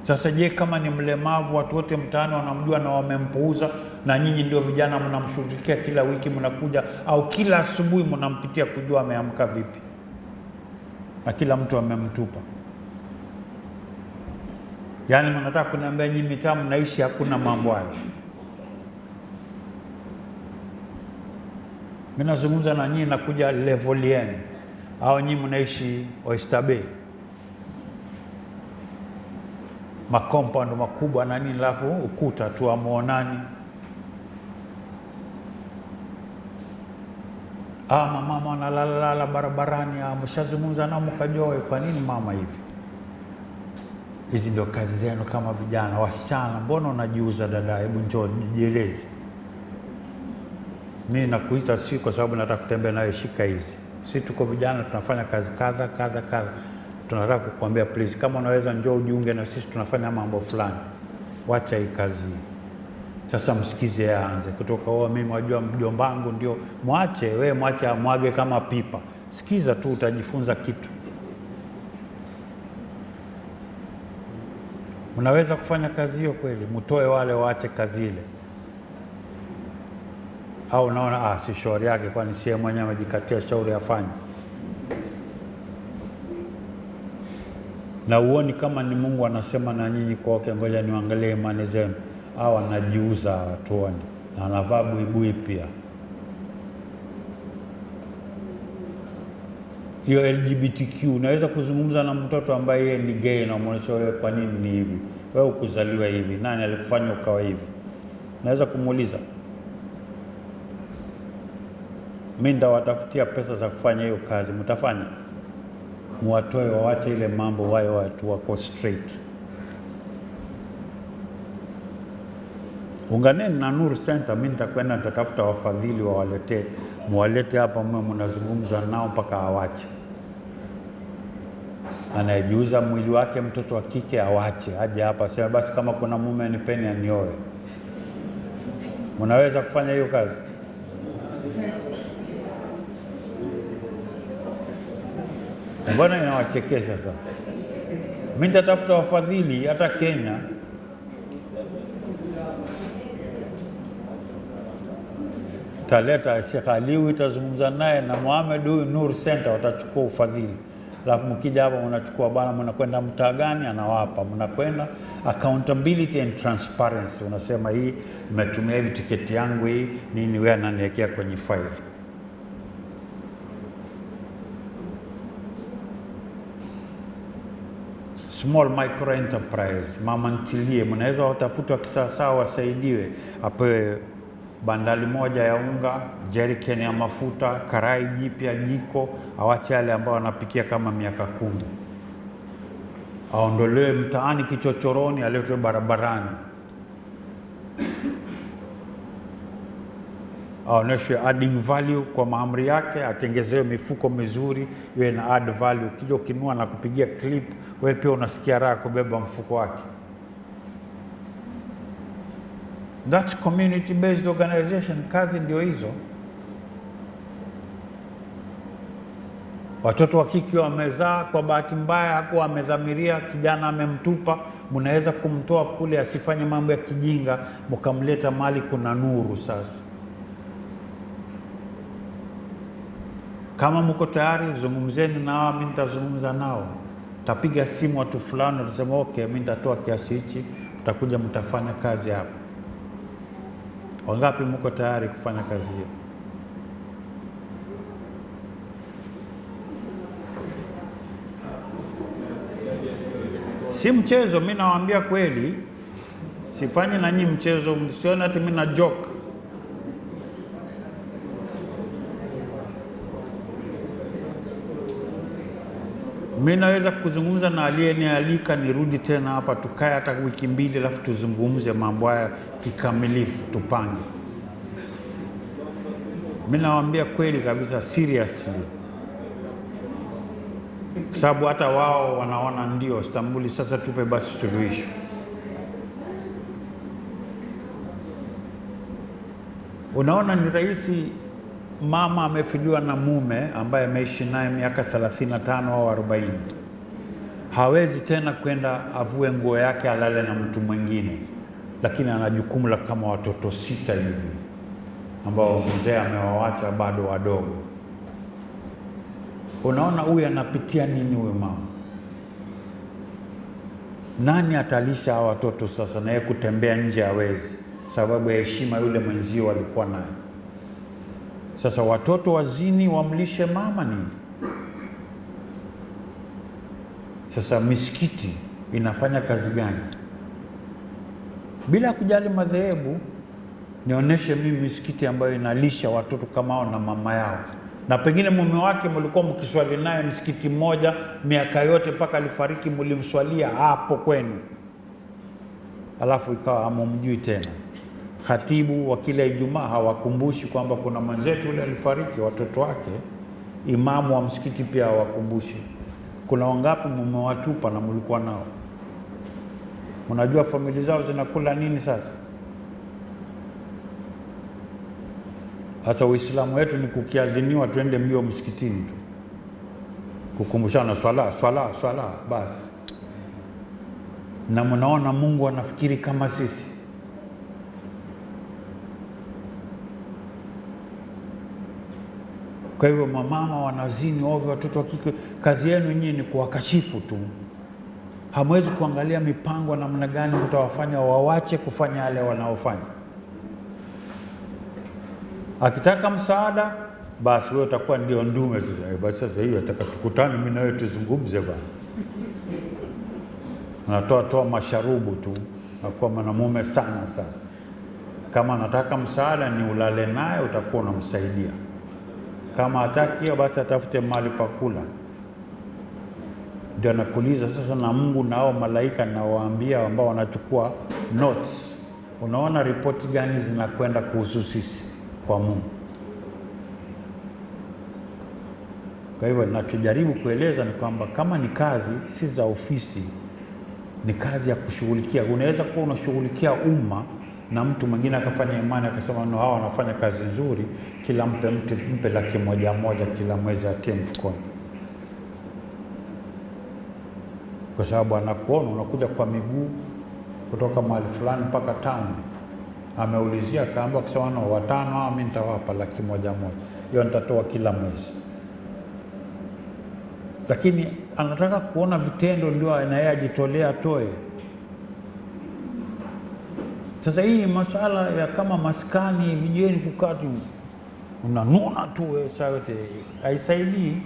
Sasa je, kama ni mlemavu, watu wote mtaani wanamjua na wamempuuza, na nyinyi ndio vijana mnamshughulikia kila wiki, mnakuja au kila asubuhi mnampitia kujua ameamka vipi, na kila mtu amemtupa. Yaani mnataka kuniambia nyinyi mitaa mnaishi hakuna mambo hayo? Mimi nazungumza na nyinyi nakuja level yenu, au nyinyi mnaishi Oyster Bay. makompaundi makubwa na nini, alafu ukuta tu amuonani. Mama wanalalala barabarani, mshazungumza nao mkajoe, kwa nini mama hivi? Hizi ndio kazi zenu kama vijana. Wasichana, mbona unajiuza dada? Hebu njoo nijieleze. Mimi nakuita si kwa sababu nataka kutembea nawe, shika hizi. Sisi tuko vijana tunafanya kazi kadha. Tunataka kukuambia please, kama unaweza njoo ujiunge na sisi, tunafanya mambo fulani. Wacha hii kazi. Sasa msikize aanze kutoka mimi wajua mjomba wangu ndio. Mwache amwage kama pipa. Sikiza tu, utajifunza kitu. Mnaweza kufanya kazi hiyo kweli? Mtoe wale waache kazi ile. Au naona si shauri yake, kwani si mwenyewe amejikatia shauri afanye. Na uoni kama ni Mungu anasema na nyinyi kwake, ngoja niangalie imani zenu. Au anajiuza tuone, na anavaa buibui pia. Hiyo LGBTQ, unaweza kuzungumza na mtoto ambaye yeye ni gay na umuonyesha wewe kwa nini ni hivi? Wewe ukuzaliwa hivi, nani alikufanya ukawa hivi? Naweza kumuuliza. Mimi ndawatafutia pesa za kufanya hiyo kazi, mtafanya? Muwatoe waache ile mambo, watu wako straight. Unganeni na Nuru Center, mimi nitakwenda nitatafuta wafadhili muwalete hapa, mnazungumza nao mpaka awache. Anayejiuza mwili wake mtoto wa kike awache, aje hapa sema basi kama kuna mume nipeni anioe. Mnaweza kufanya hiyo kazi? Mbona inawachekesha sasa? Mimi nitatafuta wafadhili hata Kenya. Taleta Sheikh Aliwi, itazungumza naye na Muhammad huyu Nur Center, watachukua ufadhili. Alafu mkija hapa mnachukua bana, mnakwenda mtaa gani, anawapa, mnakwenda accountability and transparency. Unasema hii nimetumia hivi, tiketi yangu hii nini, wewe ananiwekea kwenye file. Small micro enterprise, mama ntilie, mnaweza watafuta kisasa wasaidiwe, apewe bandali moja ya unga, jerrycan ya mafuta, karai jipya, jiko, awache yale ambao wanapikia kama miaka 10. Aondolewe mtaani kichochoroni, aletwe barabarani. Aoneshe adding value kwa maamri yake, atengezewe mifuko mizuri, iwe na add value. Kija ukinua na kupigia clip, wewe pia unasikia raha kubeba mfuko wake. That's community based organization. Kazi ndio hizo. Watoto wa kike wamezaa, kwa bahati mbaya hakuwa amedhamiria, kijana amemtupa, mnaweza kumtoa kule asifanye mambo ya kijinga, mkamleta mali kuna nuru. Sasa kama mko tayari, zungumzeni nao, mimi nitazungumza nao. Tapiga simu watu fulani, tutasema okay, mimi nitatoa kiasi hichi, tutakuja mtafanya kazi hapa. Wangapi mko tayari kufanya kazi hiyo? Si mchezo, mimi nawaambia kweli. Sifanyi na nyinyi mchezo, msione ati mimi na joke. Mimi naweza kuzungumza na aliyenialika nirudi tena hapa, tukae hata wiki 2, alafu tuzungumze mambo haya kikamilifu, tupange. Mimi nawaambia kweli kabisa, seriously. Sababu hata wao wanaona ndio Stambuli, sasa tupe basi suluhisho. Unaona ni rahisi, mama amefiliwa na mume ambaye ameishi naye miaka 35 au 40. Hawezi tena kwenda avue nguo yake alale na mtu mwingine, lakini ana jukumu la kama watoto 6 hivi ambao mzee amewawacha bado wadogo. Unaona huyu anapitia nini huyu mama? Nani atalisha hao watoto sasa, na yeye kutembea nje hawezi sababu ya heshima yule mwenzio walikuwa naye. Sasa watoto wazini wamlishe mama nini? Sasa misikiti inafanya kazi gani? bila kujali madhehebu. Nionyeshe mimi misikiti ambayo inalisha watoto kama hao na mama yao, na pengine mume wake mlikuwa mkiswali naye msikiti mmoja miaka yote mpaka alifariki, mlimswalia hapo kwenu, alafu ikawa hamumjui tena. Khatibu wa kila Ijumaa hawakumbushi kwamba kuna mwenzetu yule alifariki, watoto wake. Imamu wa msikiti pia hawakumbushi. Kuna wangapi mmewatupa na mlikuwa nao? Unajua familia zao zinakula nini sasa? Sasa Uislamu wetu ni kukiadhiniwa twende mbio msikitini tu, kukumbushana swala basi. Na mnaona Mungu anafikiri kama sisi. Kwa hivyo mamama wanazini ovyo watoto wa kike, kazi yenu nyinyi ni kuwakashifu tu. Hamwezi kuangalia mipango namna gani mtawafanya wawache kufanya yale wanaofanya. Akitaka msaada, basi wewe utakuwa ndio ndume sasa. Basi sasa hiyo nataka tukutane mimi na wewe tuzungumze bwana. Anatoa masharubu tu, nakuwa mwanamume sana sasa. Kama anataka msaada ni ulale naye, utakuwa unamsaidia. Kama hataki hiyo, basi atafute mahali pa kula. Ndio anakuuliza sasa, na Mungu nao malaika nawaambia ambao wanachukua notes, unaona ripoti gani zinakwenda kuhusu sisi kwa Mungu? Kwa hivyo ninachojaribu kueleza ni kwamba kama ni kazi si za ofisi, ni kazi ya kushughulikia. Unaweza kuwa unashughulikia umma na mtu mwingine akafanya imani akasema no, hawa wanafanya kazi nzuri, kila mpe 1,000 kila mwezi atie mfukoni, kwa sababu anakuona unakuja kwa miguu kutoka mahali fulani mpaka town. Ameulizia akaamba akasema no, 5 mimi nitawapa 1,000,000, hiyo nitatoa kila mwezi. Lakini anataka kuona vitendo, ndio anayejitolea atoe. Sasa hii masala ya kama maskani vijeni kukaa tu unanuna tu saa yote haisaidii.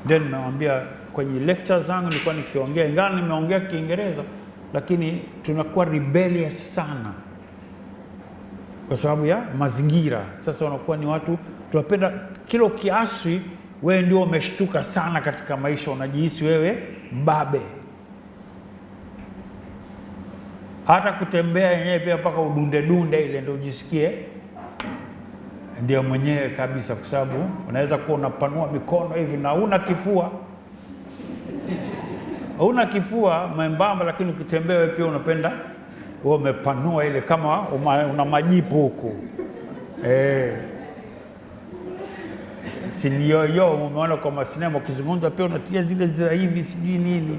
Ndio nimewambia kwenye lecture zangu nilikuwa nikiongea, ingawa nimeongea Kiingereza, lakini tunakuwa rebellious sana kwa sababu ya mazingira. Sasa wanakuwa ni watu tunapenda kilo kiasi, wewe ndio umeshtuka sana katika maisha, unajihisi wewe babe. Hata kutembea yenyewe pia mpaka udunde ile ndio ujisikie ndio mwenyewe kabisa, kwa sababu unaweza kuwa unapanua mikono hivi na una kifua membamba, lakini ukitembea wewe pia unapenda wewe umepanua ile kama una majipu huko. Si ndio yo umeona kwa masinema ukizungumza pia unatia zile za hivi sijui nini.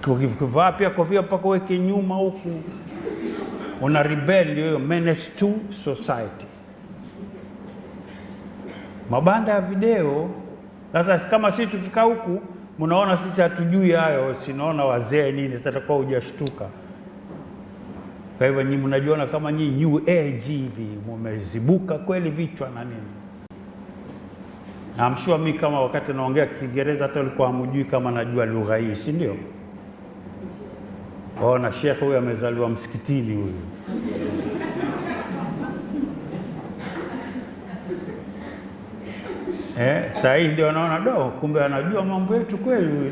Ukivaa pia kofia mpaka weke nyuma huku. Una rebel, hiyo menace to society. Mabanda ya video sasa, kama sisi tukikaa huku mnaona sisi hatujui hayo, sinaona wazee nini, sasa takuwa hujashtuka. Kwa hivyo nyinyi mnajiona kama nyinyi new age hivi, mmezibuka kweli vichwa na nini. I'm sure mimi kama wakati naongea Kiingereza hata ulikuwa hamjui kama najua lugha hii, si ndio? Na Sheikh huyu amezaliwa msikitini huyu. Sasa hii ndio naona kumbe anajua mambo yetu kweli huyu.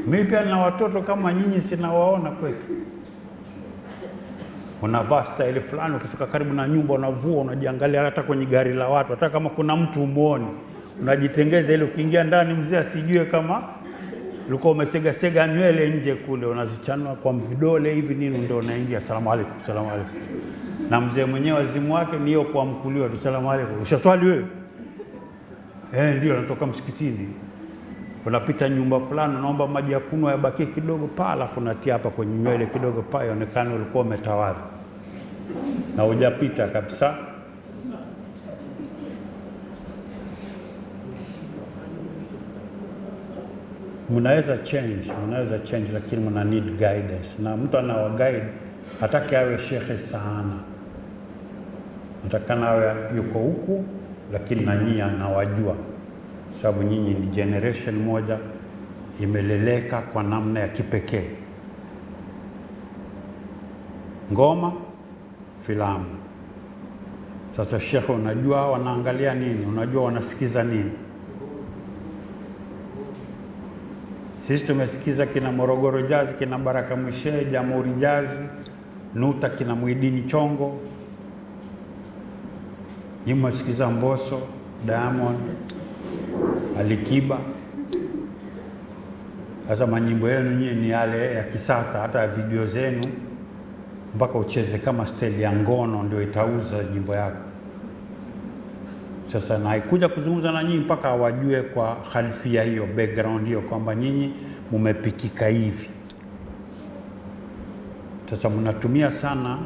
Mimi pia na watoto kama nyinyi sinawaona kwetu. Unavaa style fulani, ukifika karibu na nyumba unavua, unajiangalia hata kwenye gari la watu, hata kama kuna mtu umuone, unajitengeza ile ukiingia ndani mzee asijue kama ulikuwa umesega nywele nje kule, unazichanua kwa vidole hivi nini, ndio unaingia salamu alaykum. Na mzee mwenyewe wazimu wake ni hiyo kwa mkuliwa tu salamu alaykum. Ushaswali wewe? Ndio natoka msikitini. Unapita nyumba fulani, naomba maji ya kunywa yabaki kidogo pale, alafu unatia hapa kwenye nywele kidogo pale, onekana ulikuwa umetawadha. Na hujapita kabisa. Mnaweza change lakini mna need guidance. Na mtu anawa guide hataki awe shekhe sana. Atakana awe yuko huku lakini na nyinyi anawajua. Sababu nyinyi ni generation moja imeleleka kwa namna ya kipekee. Ngoma, filamu. Sasa Sheikh, unajua wanaangalia nini? Unajua wanasikiza nini? Sisi tumesikiza kina Morogoro Jazz, kina Baraka Mwishe, Jamhuri Jazz, Nuta, kina Muidini Chongo. Nyinyi msikiza Mbosso, Diamond, Alikiba. Sasa manyimbo yenu nyinyi ni yale ya kisasa, hata video zenu mpaka ucheze kama style ya ngono ndio itauza nyimbo yako. Sasa na ikuja kuzungumza na nyinyi mpaka wajue kwa khalfia hiyo, background hiyo, kwamba nyinyi mumepikika hivi. Sasa mnatumia sana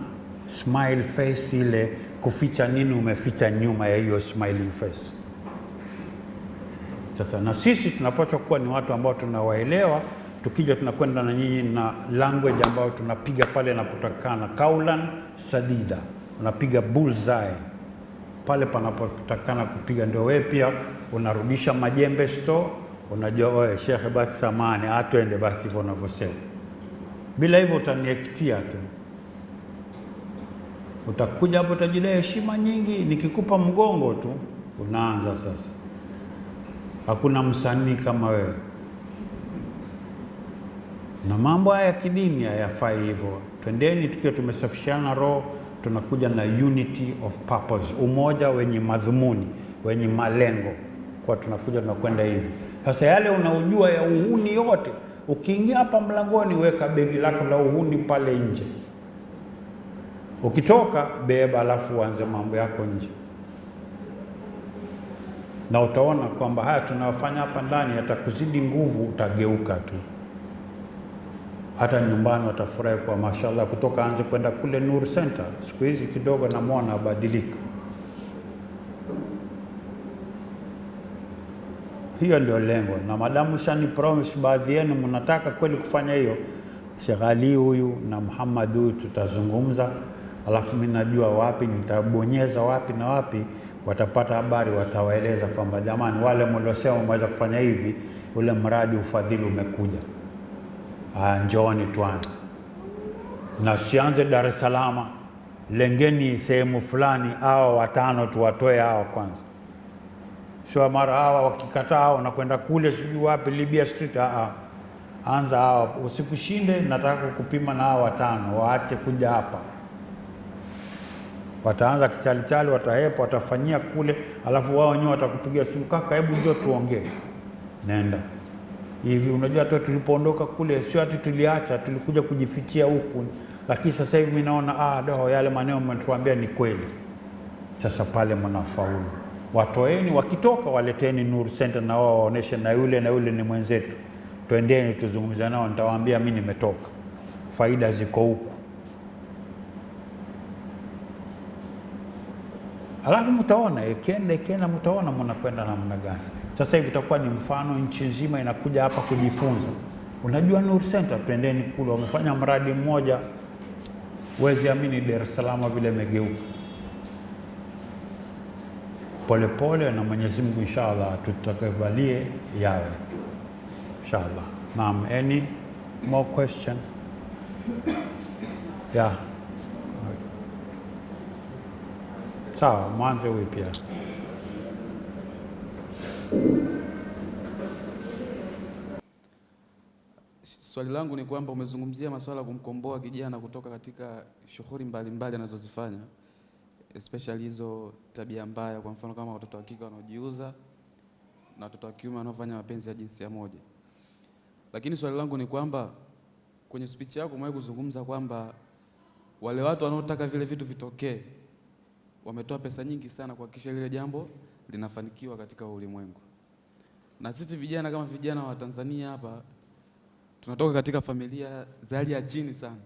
smile face ile kuficha nini umeficha nyuma ya hiyo smiling face. Sasa na sisi tunapaswa kuwa ni watu ambao tunawaelewa, tukija tunakwenda na nyinyi na language ambayo tunapiga pale inapotakana, kaulan sadida, unapiga bullseye pale panapotakana kupiga. Ndio wewe pia unarudisha majembe store, unajua oe Sheikh basi samani atwende basi hivyo unavyosema. Bila hivyo utaniektia tu, utakuja hapo utajidai heshima nyingi, nikikupa mgongo tu unaanza sasa. Hakuna msanii kama wewe. Na mambo haya ya kidini hayafai hivyo. Twendeni tukiwa tumesafishana roho, tunakuja na unity of purpose, umoja wenye madhumuni, wenye malengo, kwa tunakwenda hivi. Sasa yale unaojua ya uhuni yote, ukiingia hapa mlangoni weka begi lako la uhuni pale nje. Ukitoka beba, alafu uanze mambo yako nje. Na utaona kwamba haya tunayofanya hapa ndani yatakuzidi nguvu, utageuka tu. Hata nyumbani watafurahi kwa mashallah, kutoka anze kwenda kule Nur Center. Siku hizi kidogo namuona abadilika. Hiyo ndio lengo. Na madamu shani promise baadhi yenu mnataka kweli kufanya hiyo, Sheikh Ali huyu na Muhammad huyu tutazungumza, alafu mimi najua wapi nitabonyeza wapi na wapi, watapata habari, watawaeleza kwamba jamani, wale mliosema mweza kufanya hivi, ule mradi ufadhili umekuja. Njooni tuanze. Na sianze Dar es Salaam, lengeni sehemu fulani, hao watano tuwatoe hao kwanza. Sio mara hawa wakikataa unakwenda kule sijui wapi Libya Street. Anza hawa, usikushinde, nataka kupima na hao watano, waache kuja hapa. Wataanza kichalichali, watahepa, watafanyia kule, alafu wao wenyewe watakupigia simu, kaka hebu njoo tuongee. Nenda. Hivi unajua tu tulipoondoka kule sio ati tuliacha, tulikuja kujifichia huku, lakini sasa hivi mimi naona yale maneno mnatuambia ni kweli. Sasa pale mnafaulu. Watoeni, wakitoka waleteni Nur Center na wao waoneshe na yule ni mwenzetu. Twendeni tuzungumze nao, nitawaambia mimi nimetoka. Faida ziko huku. Alafu mtaona ikienda mtaona mnakwenda namna gani. Sasa hivi itakuwa ni mfano, nchi nzima inakuja hapa kujifunza. Unajua Nur Center, twendeni kule, wamefanya mradi mmoja, wezi amini Dar es Salaam vile imegeuka. Pole pole, na Mwenyezi Mungu inshallah tutakabalie yawe. Inshallah. Naam, any more question? Yeah. Sawa, mwanze huyu pia. Swali langu ni kwamba umezungumzia masuala kumkomboa kijana kutoka katika shughuli mbalimbali anazozifanya, especially hizo tabia mbaya, kwa mfano kama watoto wa kike wanaojiuza na watoto wa kiume wanaofanya mapenzi ya jinsia moja. Lakini swali langu ni kwamba kwenye speech yako umewahi kuzungumza kwamba wale watu wanaotaka vile vitu vitokee wametoa pesa nyingi sana kuhakikisha lile jambo linafanikiwa katika ulimwengu. Na sisi vijana kama vijana wa Tanzania hapa tunatoka katika familia za hali ya chini sana.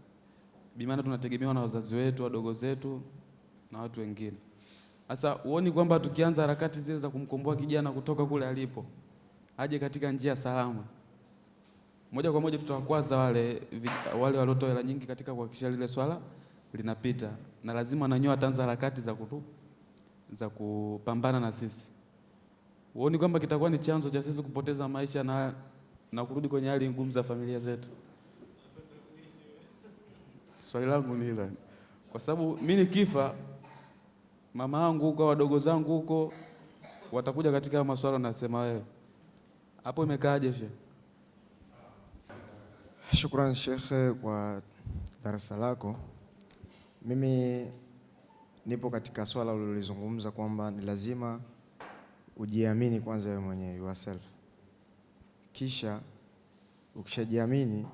Bimaana tunategemewa na wazazi wetu, wadogo zetu na watu wengine. Sasa uone kwamba tukianza harakati zile za kumkomboa kijana kutoka kule alipo aje katika njia salama, moja kwa moja tutawakwaza wale waliotoa hela nyingi katika kuhakikisha lile swala linapita, na lazima na nyoa ataanza harakati za kupambana na sisi. Uone kwamba kitakuwa ni chanzo cha sisi kupoteza maisha na kurudi kwenye hali ngumu za familia zetu? Swali langu ni hilo, kwa sababu mimi nikifa, mama yangu huko, wadogo zangu huko watakuja katika masuala nasema wewe. Hapo imekaaje Sheikh? Shukrani Sheikh kwa darasa lako. Mimi nipo katika swala ulilozungumza kwamba ni lazima ujiamini kwanza wewe mwenyewe, yourself. Kisha ukishajiamini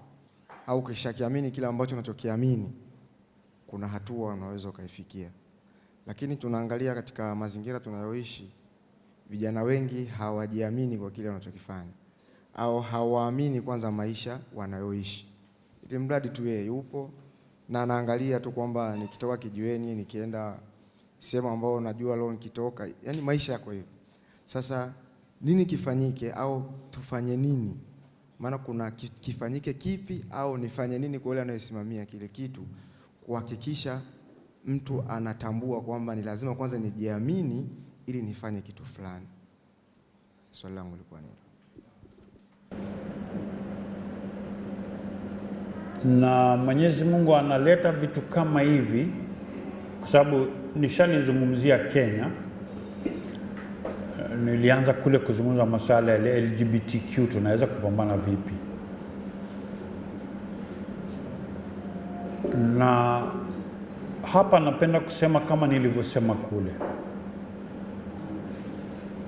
au ukishakiamini kile ambacho unachokiamini, kuna hatua unaweza ukaifikia. Lakini tunaangalia katika mazingira tunayoishi, vijana wengi hawajiamini kwa kile wanachokifanya au hawaamini kwanza maisha wanayoishi. Ili mradi tu yeye yupo na anaangalia tu kwamba nikitoka kijiweni nikienda sehemu ambayo najua leo nikitoka, yani maisha yako hivyo. Sasa nini kifanyike au tufanye nini? Maana kuna kifanyike kipi au nifanye nini kwa yule anayesimamia kile kitu, kuhakikisha mtu anatambua kwamba ni lazima kwanza nijiamini ili nifanye kitu fulani. Swali langu lilikuwa nini? Na Mwenyezi Mungu analeta vitu kama hivi kwa sababu nishalizungumzia Kenya. Nilianza kule kuzungumza masuala ya LGBTQ, tunaweza kupambana vipi, na hapa napenda kusema kama nilivyosema kule,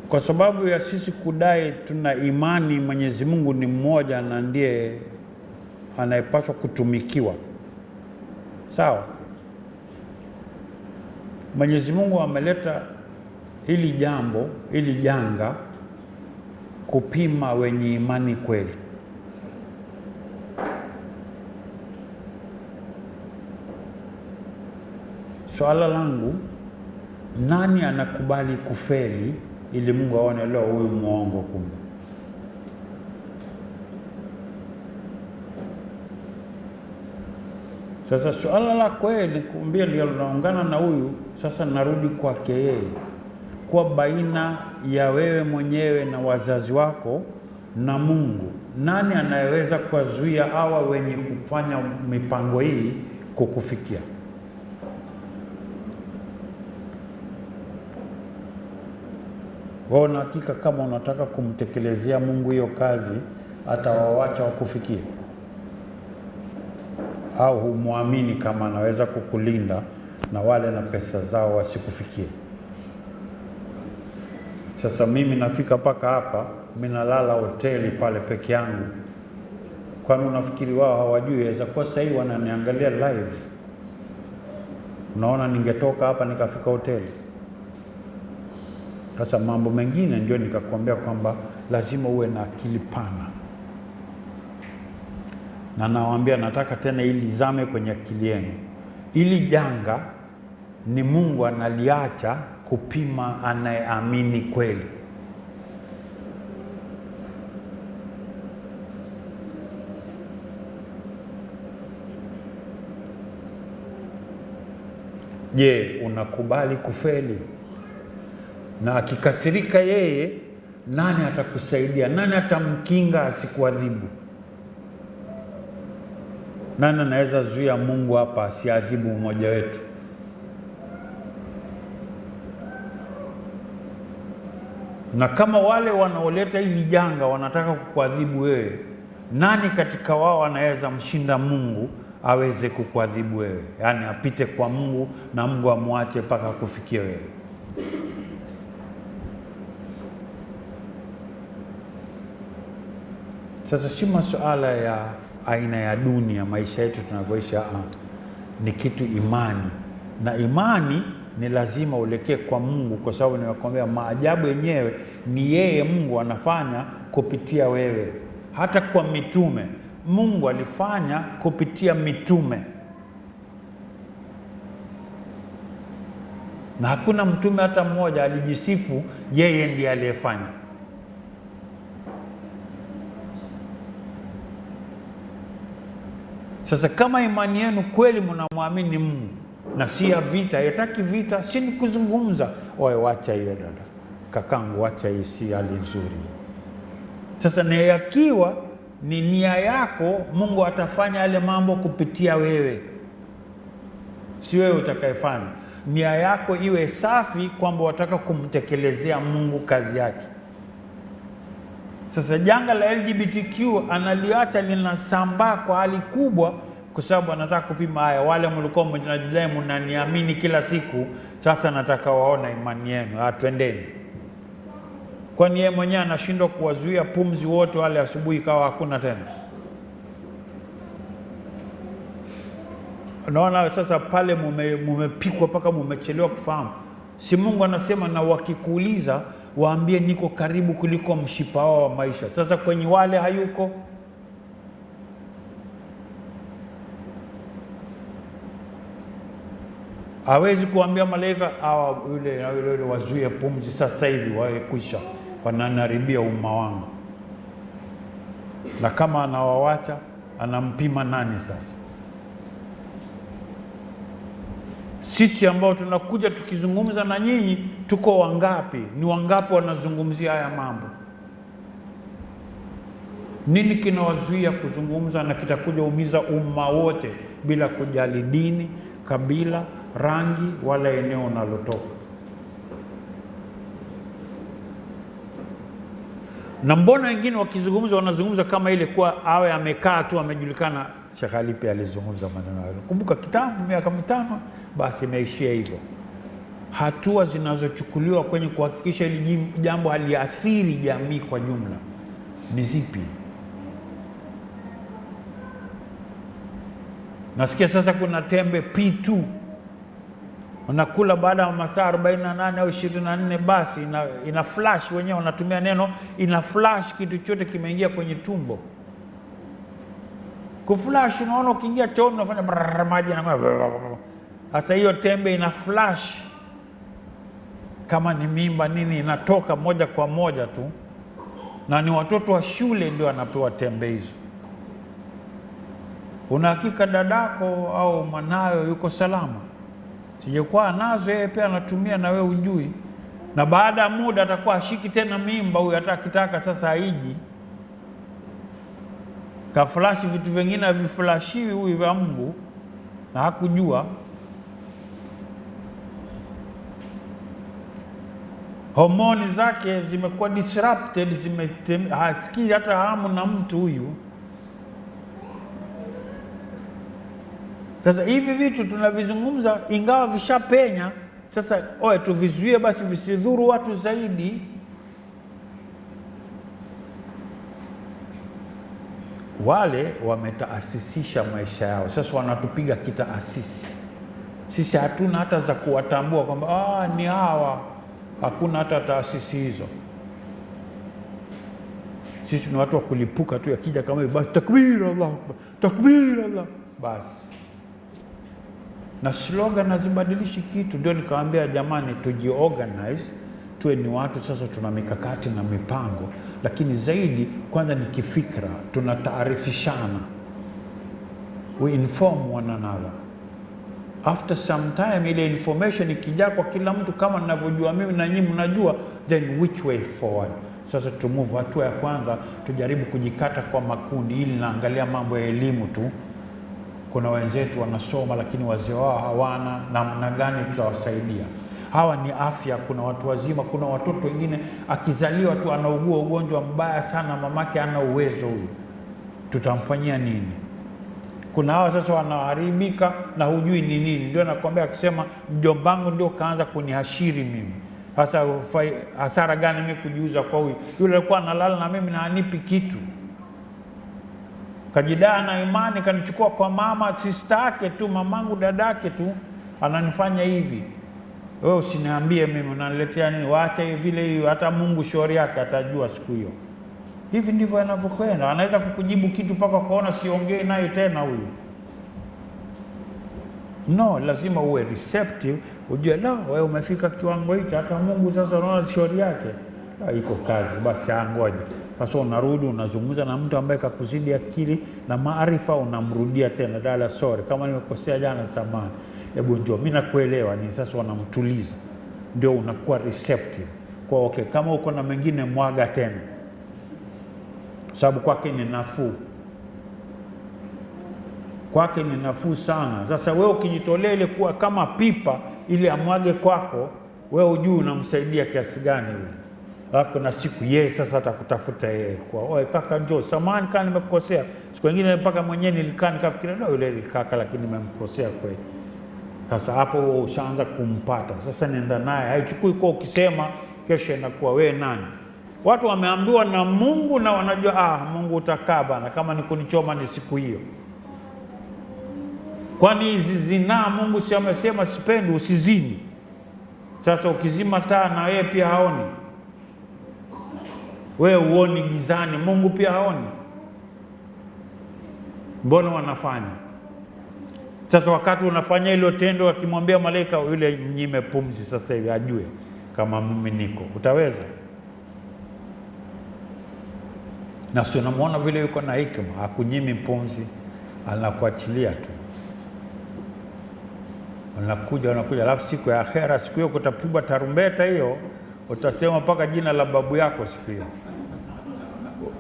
kwa sababu ya sisi kudai tuna imani Mwenyezi Mungu ni mmoja na ndiye anayepaswa kutumikiwa. Sawa? Mwenyezi Mungu ameleta hili jambo, hili janga kupima wenye imani kweli. Swala langu, nani anakubali kufeli ili Mungu aone leo huyu muongo kumbe? Sasa swala la kweli kumbia ndio naungana na huyu. Sasa narudi kwake yeye, kwa baina ya wewe mwenyewe na wazazi wako na Mungu, nani anayeweza kuwazuia hawa wenye kufanya mipango hii kukufikia? Wao na hakika kama unataka kumtekelezea Mungu hiyo kazi, atawawacha wakufikie? Au humwamini kama anaweza kukulinda na wale na pesa zao wasikufikie? Sasa mimi nafika paka hapa, mimi nalala hoteli pale peke yangu. Kwani unafikiri wao hawajui? Inaweza kuwa sasa hivi wananiangalia live. Unaona ningetoka hapa nikafika hoteli. Sasa mambo mengine ndio nikakwambia kwamba lazima uwe na akili pana. Na nawaambia nataka tena ili zame kwenye akili yenu. Ili janga ni Mungu analiacha kupima anayeamini kweli. Je, unakubali kufeli? Na akikasirika yeye, nani atakusaidia? Nani atamkinga asikuadhibu? Nani anaweza zuia Mungu hapa asiadhibu mmoja wetu? Na kama wale wanaoleta hili janga wanataka kukuadhibu wewe, nani katika wao anaweza mshinda Mungu aweze kukuadhibu wewe? Yaani apite kwa Mungu na Mungu amwache mpaka kufikia wewe. Sasa si masuala ya aina ya dunia, maisha yetu tunavyoishi, ni kitu imani. Na imani ni lazima uelekee kwa Mungu, kwa sababu nimekwambia maajabu yenyewe ni yeye Mungu anafanya kupitia wewe. Hata kwa mitume Mungu alifanya kupitia mitume, na hakuna mtume hata mmoja alijisifu yeye ndiye aliyefanya. Sasa kama imani yenu kweli mnamwamini Mungu na si ya vita, yataki vita, si ni kuzungumza, oe wacha hiyo dada, kakangu wacha hii, si hali nzuri. Sasa na yakiwa ni nia yako, Mungu atafanya yale mambo kupitia wewe, si wewe utakayefanya. Nia yako iwe safi kwamba wataka kumtekelezea Mungu kazi yake. Sasa janga la LGBTQ analiacha linasambaa kwa hali kubwa, kwa sababu anataka kupima haya, wale mlikuwa mnajidai mnaniamini kila siku, sasa nataka waona imani yenu, twendeni. Kwani yeye mwenyewe anashindwa kuwazuia pumzi wote wale asubuhi kawa hakuna tena? Unaona sasa pale mumepikwa mpaka mumechelewa kufahamu. Si Mungu anasema na wakikuuliza waambie niko karibu kuliko mshipa wao wa maisha. Sasa kwenye wale hayuko. Hawezi kuambia malaika yule wazuie pumzi sasa hivi wae kwisha, wananaribia umma wangu. Na kama anawawacha anampima nani sasa? Sisi ambao tunakuja tukizungumza na nyinyi, tuko wangapi? Ni wangapi wanazungumzia haya mambo? Nini kinawazuia kuzungumza na kitakuja umiza umma wote bila kujali dini, kabila, rangi wala eneo unalotoka? Na mbona wengine wakizungumza wanazungumza kama ile kuwa awe amekaa tu amejulikana. Sheikh Ali pia alizungumza maneno hayo. Kumbuka kitambo, miaka 5, basi imeishia hivyo. Hatua zinazochukuliwa kwenye kuhakikisha hili jambo haliathiri jamii kwa jumla ni zipi? Nasikia sasa kuna tembe P2 unakula baada ya masaa 48 au 24, basi ina flash, wenyewe wanatumia neno ina flash, kitu chote kimeingia kwenye tumbo. Kuflash, unaona ukiingia chooni unafanya maji na sasa hiyo tembe ina flash, kama ni mimba nini inatoka moja kwa moja tu, na ni watoto wa shule ndio wanapewa tembe hizo. Unahakika dadako au mwanayo yuko salama? Sijekuwa nazo yeye pia anatumia na wewe hujui, na baada ya muda atakuwa ashiki tena mimba huyu, hata akitaka sasa haiji. Kaflashi vitu vingine haviflashiwi huyu vya Mungu na hakujua. Homoni zake zimekuwa disrupted, hasikii hata hamu na mtu huyu. Sasa hivi vitu tunavizungumza ingawa vishapenya, sasa tuvizuie basi visidhuru watu zaidi. Wale wametaasisisha maisha yao, sasa wanatupiga kitaasisi. Sisi hatuna hata za kuwatambua kwamba ni hawa, hakuna hata taasisi hizo. Sisi ni watu wa kulipuka tu, yakija kama basi takbir Allah, takbir Allah basi. Na slogan hazibadilishi kitu. Ndio nikawaambia jamani, tujiorganize, tuwe ni watu sasa tuna mikakati na mipango, lakini zaidi kwanza ni kifikra, tunataarifishana, we inform one another. After some time ile information ikija kwa kila mtu kama ninavyojua mimi na nyinyi mnajua, then which way forward? Sasa to move. Hatua ya kwanza tujaribu kujikata kwa makundi, ili naangalia mambo ya elimu tu. Kuna wenzetu wanasoma lakini wazee wao hawana, namna gani tutawasaidia? Hawa ni afya, kuna watu wazima, kuna watoto wengine akizaliwa tu anaugua ugonjwa mbaya sana, mamake hana uwezo huyu, tutamfanyia nini? Kuna hawa sasa wanaharibika na hujui ni nini. Ndio nakwambia, akisema mjombangu ndio kaanza kunihashiri mimi, sasa hasara gani mimi kujiuza kwa huyu? Yule alikuwa analala na mimi na hanipi kitu, kajidaa na imani, kanichukua kwa mama sister yake tu, mamangu dadake tu, ananifanya hivi. Wewe usiniambie mimi, unaniletea nini? Waacha hiyo vile hiyo, hata Mungu shauri yake atajua siku hiyo. Hivi ndivyo yanavyokwenda. Anaweza kukujibu kitu mpaka kuona siongei naye tena huyu. No, lazima uwe receptive, ujue wewe umefika kiwango hiki, hata Mungu sasa unaona shauri yake. Iko kazi, basi ngoja. Sasa unarudi unazungumza na mtu ambaye kakuzidi akili na maarifa, unamrudia tena, dala sorry kama nimekosea jana, samahani, hebu njoo, mimi nakuelewa ni. Sasa wanamtuliza, ndio unakuwa receptive kwa kama uko na mengine mwaga tena. sababu kwake ni nafuu, kwake ni nafuu sana. Sasa wewe ukijitolea ile kuwa kama pipa ili amwage kwako, wewe hujui unamsaidia kiasi gani yule. Alafu kuna siku yeye sasa atakutafuta yeye kwa, oe kaka njoo, samahani kama nimekukosea. Siku nyingine mpaka mwenyewe nilikaa nikafikiria ndio yule kaka, lakini nimemkosea kweli. Sasa hapo ushaanza kumpata. Sasa nenda naye, haichukui kwa ukisema kesho inakuwa wewe nani. Watu wameambiwa na Mungu na wanajua Mungu utakaa bana, kama ni kunichoma ni siku hiyo. Kwani hizi zinaa Mungu si amesema sipendi usizini? Sasa ukizima taa na yeye pia haoni. Wewe uoni gizani, Mungu pia haoni. Mbona wanafanya? Sasa wakati unafanya hilo tendo, akimwambia malaika yule mnyime pumzi sasa hivi ajue kama mimi niko, utaweza? Na sio namuona vile yuko na hikma, hakunyimi pumzi, anakuachilia tu. Wanakuja, alafu siku ya akhera, siku hiyo kutapigwa tarumbeta hiyo, utasema mpaka jina la babu yako siku hiyo.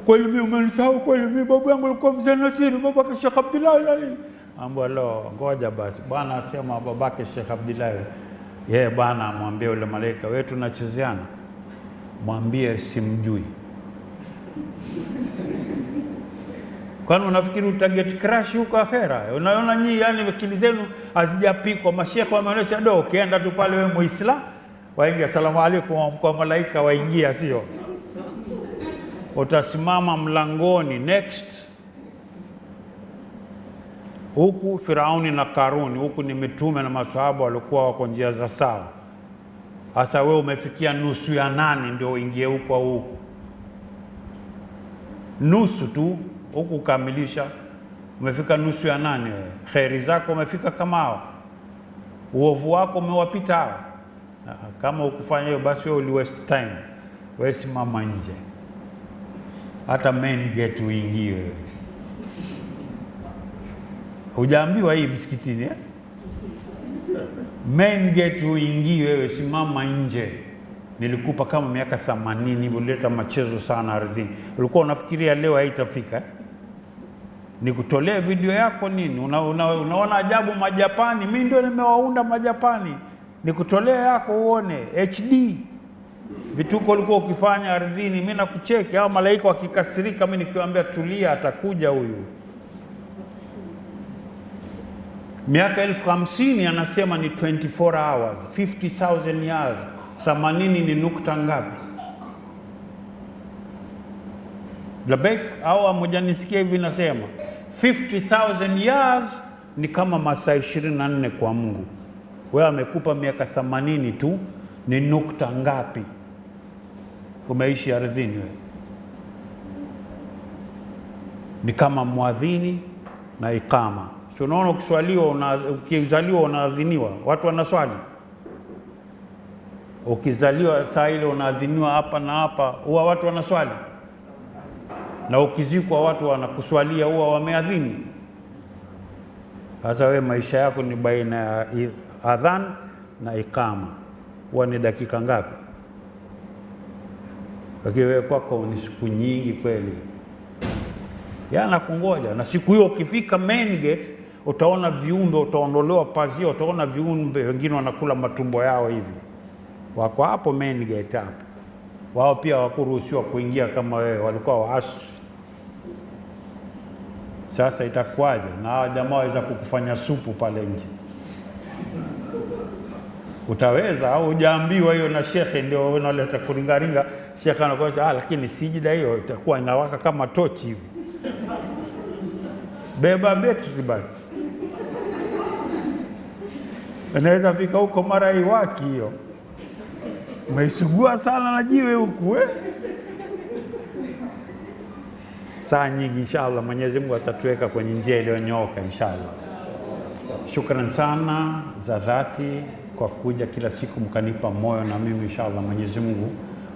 Kweli mimi umenisahau, kweli mimi babu yangu alikuwa mzee Nassir, babake Sheikh Abdillahi na nini. Ambo lo, ngoja basi. Bwana asema babake Sheikh Abdillahi. Yeye bwana amwambie yule malaika, wewe tunachezeana. Mwambie simjui. Kwani unafikiri utaget crash huko akhera? Unaona nyinyi yani akili zenu hazijapikwa. Mashekhe wameonyesha do, ukienda tu pale wewe Muislamu, waingia asalamu alaykum kwa malaika waingia, sio? Utasimama mlangoni next. Huku Firauni na Karuni, huku ni mitume na maswahaba walikuwa wako njia za sawa. Sasa wewe umefikia nusu ya 8 ndio uingie huko huko. Nusu tu huku kukamilisha, umefika nusu ya 8 wewe. Khairi zako umefika kama hao. Uovu wako umewapita hao. Kama ukufanya hiyo basi wewe uli waste time. Wewe simama nje. Hata main gate uingie wewe. Hujaambiwa hii msikitini main gate uingie wewe, simama nje. Nilikupa kama miaka 80 hivyo, ulileta machezo sana ardhini. Ulikuwa unafikiria leo haitafika? Nikutolee video yako nini? Unaona ajabu Majapani, mimi ndio nimewaunda Majapani. Nikutolee yako uone HD. Vituko ulikuwa ukifanya ardhini, mimi nakucheki. Hao malaika wakikasirika, mimi nikiwaambia tulia, atakuja huyu. Miaka 50,000 anasema ni 24 hours, 50,000 years. 80 ni nukta ngapi? Labek au amojanisikia hivi nasema 50,000 years ni kama masaa 24 kwa Mungu. Wewe amekupa miaka 80 tu, ni nukta ngapi umeishi ardhini wewe? Ni kama muadhini na ikama. Si unaona ukizaliwa unaadhiniwa, watu wanaswali. Ukizaliwa saa ile unaadhiniwa hapa na hapa, huwa watu wanaswali. Na ukizikwa watu wanakuswalia, huwa wameadhini. Sasa wewe maisha yako ni baina ya adhan na ikama, huwa ni dakika ngapi? Lakini wewe kwako ni siku nyingi kweli. Yana kungoja, na siku hiyo ukifika main gate utaona viumbe, utaondolewa pazia, utaona viumbe wengine wanakula matumbo yao hivi. Wako hapo main gate hapo. Wao pia hawakuruhusiwa kuingia kama wewe, walikuwa waasi. Sasa itakuwaje? Na hao jamaa waweza kukufanya supu pale nje. Utaweza au hujaambiwa hiyo na shekhe ndio unaleta kuringaringa? Shekhe anakuambia lakini sijida hiyo itakuwa inawaka kama tochi hivi. Beba betri basi. Unaweza fika huko mara iwaki hiyo. Umeisugua sana na jiwe huku Saa nyingi inshallah Mwenyezi Mungu atatuweka kwenye njia iliyonyooka inshallah. Shukran sana za dhati kwa kuja kila siku mkanipa moyo, na mimi inshallah Mwenyezi Mungu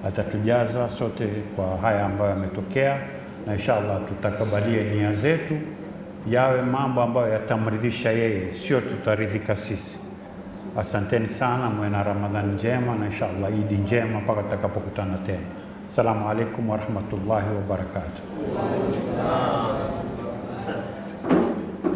atatujaza sote kwa haya ambayo yametokea, na inshallah tutakabalie nia zetu yawe mambo ambayo yatamridhisha yeye, sio tutaridhika sisi. Asanteni sana, mwe na Ramadhani njema na inshallah Idi njema mpaka tutakapokutana tena. Assalamu alaikum wa rahmatullahi wa barakatuh.